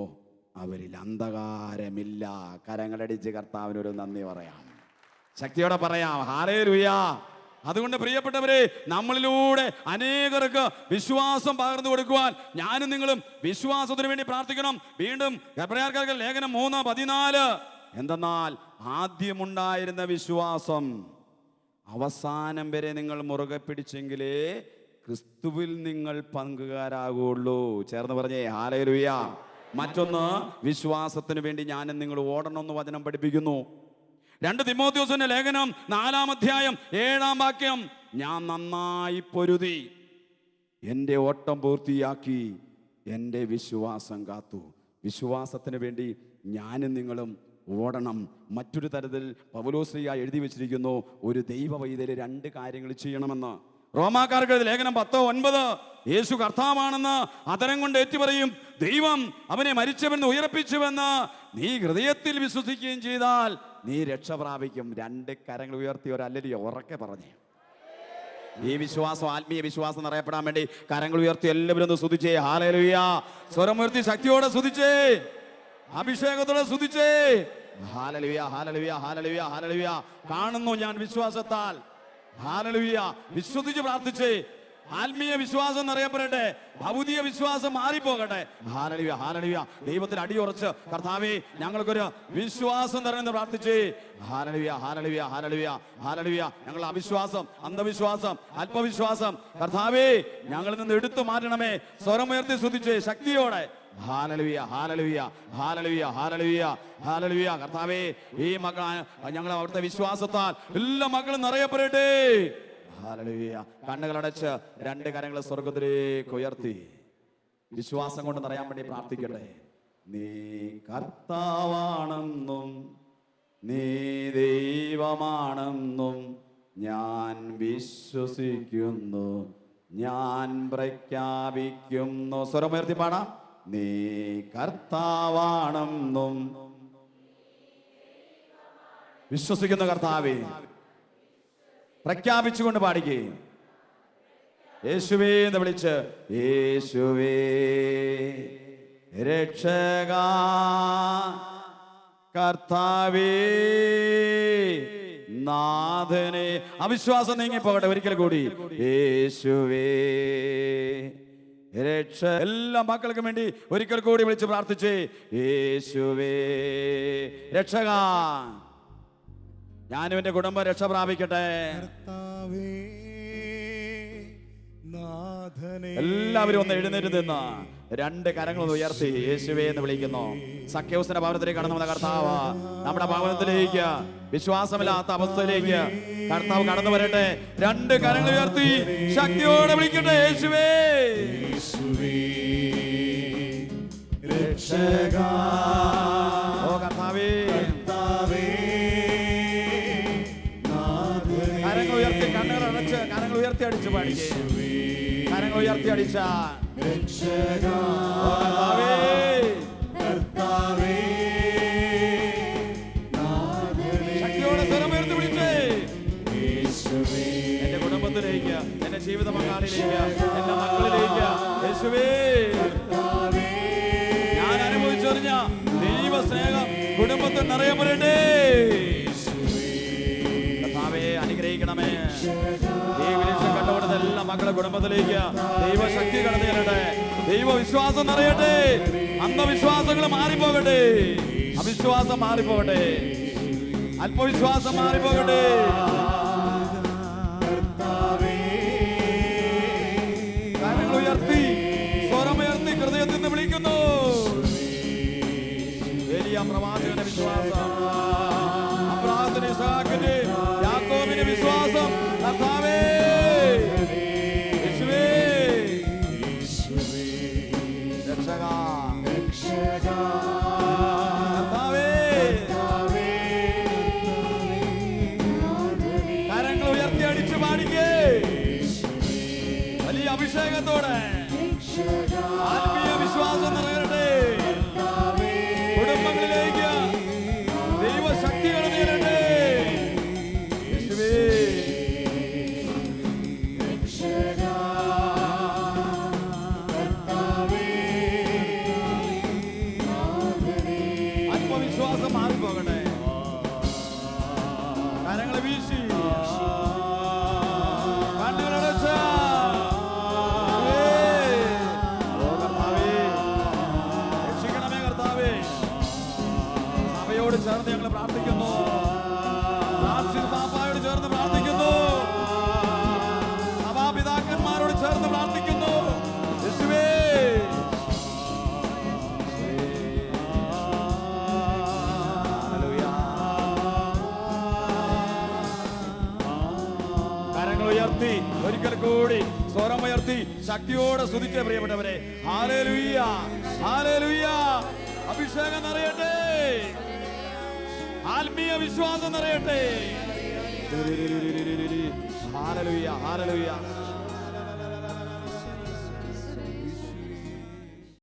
[SPEAKER 2] അവരിൽ അന്ധകാരമില്ല. കരങ്ങളടിച്ച് കർത്താവിനൊരു നന്ദി പറയാം, ശക്തിയോടെ പറയാം ഹല്ലേലൂയ. അതുകൊണ്ട് പ്രിയപ്പെട്ടവരെ, നമ്മളിലൂടെ അനേകർക്ക് വിശ്വാസം പകർന്നു കൊടുക്കുവാൻ ഞാനും നിങ്ങളും വിശ്വാസത്തിന് വേണ്ടി പ്രാർത്ഥിക്കണം. വീണ്ടും ഹെബ്രായർക്കാരുടെ ലേഖനം 3:14, എന്തെന്നാൽ ആദ്യമുണ്ടായിരുന്ന വിശ്വാസം അവസാനം വരെ നിങ്ങൾ മുറുകെ പിടിച്ചെങ്കിലേ ക്രിസ്തുവിൽ നിങ്ങൾ പങ്കുകാരാകുള്ളൂ. ചേർന്ന് പറഞ്ഞേ ഹല്ലേലൂയ. മറ്റൊന്ന്, വിശ്വാസത്തിന് വേണ്ടി ഞാനും നിങ്ങൾ ഓടണമെന്ന് വചനം പഠിപ്പിക്കുന്നു. 2 തിമോഥെയോസിന്റെ ലേഖനം 4-ാം അധ്യായം 7-ാം വാക്യം, ഞാൻ നന്നായി പൊരുതി എൻ്റെ ഓട്ടം പൂർത്തിയാക്കി എൻ്റെ വിശ്വാസം കാത്തു. വിശ്വാസത്തിന് വേണ്ടി ഞാനും നിങ്ങളും ഓടണം. മറ്റൊരു തരത്തിൽ പൗലോസ്ലീഹ എഴുതി വെച്ചിരിക്കുന്നു, ഒരു ദൈവ പൈതല് 2 കാര്യങ്ങൾ ചെയ്യണമെന്ന്. റോമാക്കാർക്ക് ലേഖനം 10:9, യേശു കർത്താവാണെന്ന് അതരം കൊണ്ട് ഏറ്റുപറയും, ദൈവം അവനെ മരിച്ചവൻ ഉയർപ്പിച്ചുവെന്ന് നീ ഹൃദയത്തിൽ വിശ്വസിക്കുകയും ചെയ്താൽ നീ രക്ഷ പ്രാപിക്കും. 2 കരങ്ങൾ ഉയർത്തി ഒരു ഹല്ലേലൂയ ഉറക്കെ പറഞ്ഞേ. ഈ വിശ്വാസം ആത്മീയ വിശ്വാസം നിറയപ്പെടാൻ വേണ്ടി കരങ്ങൾ ഉയർത്തി എല്ലാവരും ഒന്ന് സ്തുതിച്ചേ ഹല്ലേലൂയ. സ്വരമുയർത്തി ശക്തിയോടെ സ്തുതിച്ചേ, അഭിഷേകത്തോടെ സ്തുതിച്ചേ ഹല്ലേലൂയ ഹല്ലേലൂയ ഹല്ലേലൂയ ഹല്ലേലൂയ. കാണുന്നു ഞാൻ വിശ്വാസത്താൽ, ഹല്ലേലൂയ. വിശ്വസിച്ച് പ്രാർത്ഥിച്ചേ. ആത്മീയ വിശ്വാസം നിറയപ്പെടട്ടെ, ഭൗതിക വിശ്വാസം മാറിപ്പോകട്ടെ. ഹല്ലേലൂയ ഹല്ലേലൂയ. ദൈവത്തിൽ അടിയുറച്ച് കർത്താവേ ഞങ്ങൾക്കൊരു വിശ്വാസം തരണമെന്ന് പ്രാർത്ഥിച്ചേ. ഹല്ലേലൂയ ഹല്ലേലൂയ ഹല്ലേലൂയ ഹല്ലേലൂയ. ഞങ്ങൾ അവിശ്വാസം, അന്ധവിശ്വാസം, അല്പവിശ്വാസം കർത്താവേ ഞങ്ങളിൽ നിന്ന് എടുത്തു മാറ്റണമേ. സ്വരമുയർത്തി സ്തുതിച്ചേ ശക്തിയോടെ ഹല്ലേലൂയ ഹല്ലേലൂയ ഹല്ലേലൂയ ഹല്ലേലൂയ ഹല്ലേലൂയ. കർത്താവേ ഈ മക്കൾ ഞങ്ങൾ അവിടുത്തെ വിശ്വാസത്താൽ എല്ലാ മക്കളും നിറയപ്പെടട്ടെ. ഹല്ലേലൂയ. കണ്ണുകളടച്ച് 2 കരങ്ങൾ സ്വർഗ്ഗത്തിലേക്ക് ഉയർത്തി വിശ്വാസം കൊണ്ട് നിറയാൻ വേണ്ടി പ്രാർത്ഥിക്കട്ടെ. നീ കർത്താവാണെന്നും നീ ദൈവമാണെന്നും ഞാൻ വിശ്വസിക്കുന്നു, ഞാൻ പ്രഖ്യാപിക്കുന്നു. സ്വരമുയർത്തി പാടാം. നീ കർത്താവാണെന്നും വിശ്വസിക്കുന്ന കർത്താവേ പ്രഖ്യാപിച്ചുകൊണ്ട് പാടിക്കേ. യേശുവേ എന്ന് വിളിച്ച്, യേശുവേ രക്ഷകാ കർത്താവേ നാഥനെ. അവിശ്വാസം നീങ്ങിപ്പോകട്ടെ. ഒരിക്കൽ കൂടി, യേശുവേ രക്ഷ. എല്ലാ മക്കൾക്കും വേണ്ടി ഒരിക്കൽ കൂടി വിളിച്ച് പ്രാർത്ഥിച്ചേ. യേശുവേ രക്ഷകാ. ഞാനും എൻ്റെ കുടുംബം രക്ഷ പ്രാപിക്കട്ടെ. എല്ലാവരും ഒന്ന് എഴുന്നേറ്റ് നിന്ന് 2 കരങ്ങൾ ഉയർത്തി യേശുവേ എന്ന് വിളിക്കുന്നു. സഖ്യൗസിന്റെ ഭവനത്തിലേക്ക് കടന്നു വന്ന കർത്താവ് നമ്മുടെ ഭവനത്തിലേക്ക്, വിശ്വാസമില്ലാത്ത അവസ്ഥയിലേക്ക് കർത്താവ് കടന്നു വരട്ടെ. 2 കരങ്ങൾ ഉയർത്തി ശക്തിയോടെ വിളിക്കട്ടെ. യേശുവേ രക്ഷകാ. ഓ കർത്താവേ, കരങ്ങൾ ഉയർത്തി, കണ്ണുകൾ അടച്ച് കരങ്ങൾ ഉയർത്തി അടിച്ച് പാടിക്കേ. കരങ്ങൾ ഉയർത്തി അടിച്ച ശക്തിയോടെ സ്വരമുയർത്തി വിളിച്ചേ. എന്റെ കുടുംബത്തിലേക്ക്, എന്റെ ജീവിത പങ്കാളിയിലേക്ക്, എന്റെ മക്കളിലേക്ക് യേശുവേ ഞാൻ അനുഭവിച്ചറിഞ്ഞ ദൈവ സ്നേഹം കുടുംബത്തിൽ നിറയപ്പെടട്ടെ. കർത്താവേ അനുഗ്രഹിക്കണമേ. ഈ വെളിച്ചം കണ്ടുകൊടുത്ത എല്ലാ മക്കളുടെ കുടുംബത്തിലേക്ക് ദൈവശക്തി കടന്നു ചെല്ലട്ടെ. ദൈവവിശ്വാസം നിറയട്ടെ. അന്ധവിശ്വാസങ്ങൾ മാറിപ്പോകട്ടെ. അവിശ്വാസം മാറിപ്പോകട്ടെ. അല്പവിശ്വാസം മാറിപ്പോകട്ടെ. കരങ്ങൾ ഉയർത്തി സ്വരമുയർത്തി ഹൃദയത്തിൽ നിന്ന് വിളിക്കുന്നു. വലിയ പ്രവാചകന്റെ വിശ്വാസം, അബ്രഹാമിന്റെ, ഇസ്ഹാക്കിന്റെ, യാക്കോബിന്റെ വിശ്വാസം. കർത്താവേ, യേശുവേ, രക്ഷകാ, കർത്താവേ, കരങ്ങൾ ഉയർത്തി അടിച്ചു പാടിക്കേ. വലിയ അഭിഷേകത്തോടെ ആത്മീയ വിശ്വാസം നിറയട്ടെ. കുടുംബങ്ങളിലേക്ക് ദൈവശക്തി കടന്നു ചെല്ലട്ടെ. യേശുവേ, ആത്മവിശ്വാസം മാറിപ്പോകട്ടെ. കരങ്ങൾ വീശി കണ്ണുകളടച്ച് രക്ഷിക്കണമേ കർത്താവേ. സഭയോട് ചേർന്ന് ഞങ്ങൾ പ്രാർത്ഥിക്കുന്നു. പാപ്പായോട് ചേർന്ന് പ്രാർത്ഥിക്കുന്നു. സഭാപിതാക്കന്മാരോട് ചേർന്ന് പ്രാർത്ഥിക്കുന്നു. യേശുവേ, കരങ്ങൾ ഉയർത്തി ഒരിക്കൽ കൂടി സ്വരമുയർത്തി ശക്തിയോടെ സ്തുതിച്ച പ്രിയപ്പെട്ടവരെ. Hallelujah, hallelujah. അഭിഷേകം നിറയട്ടെ. ആത്മീയ വിശ്വാസം നിറയട്ടെ. Hallelujah, hallelujah.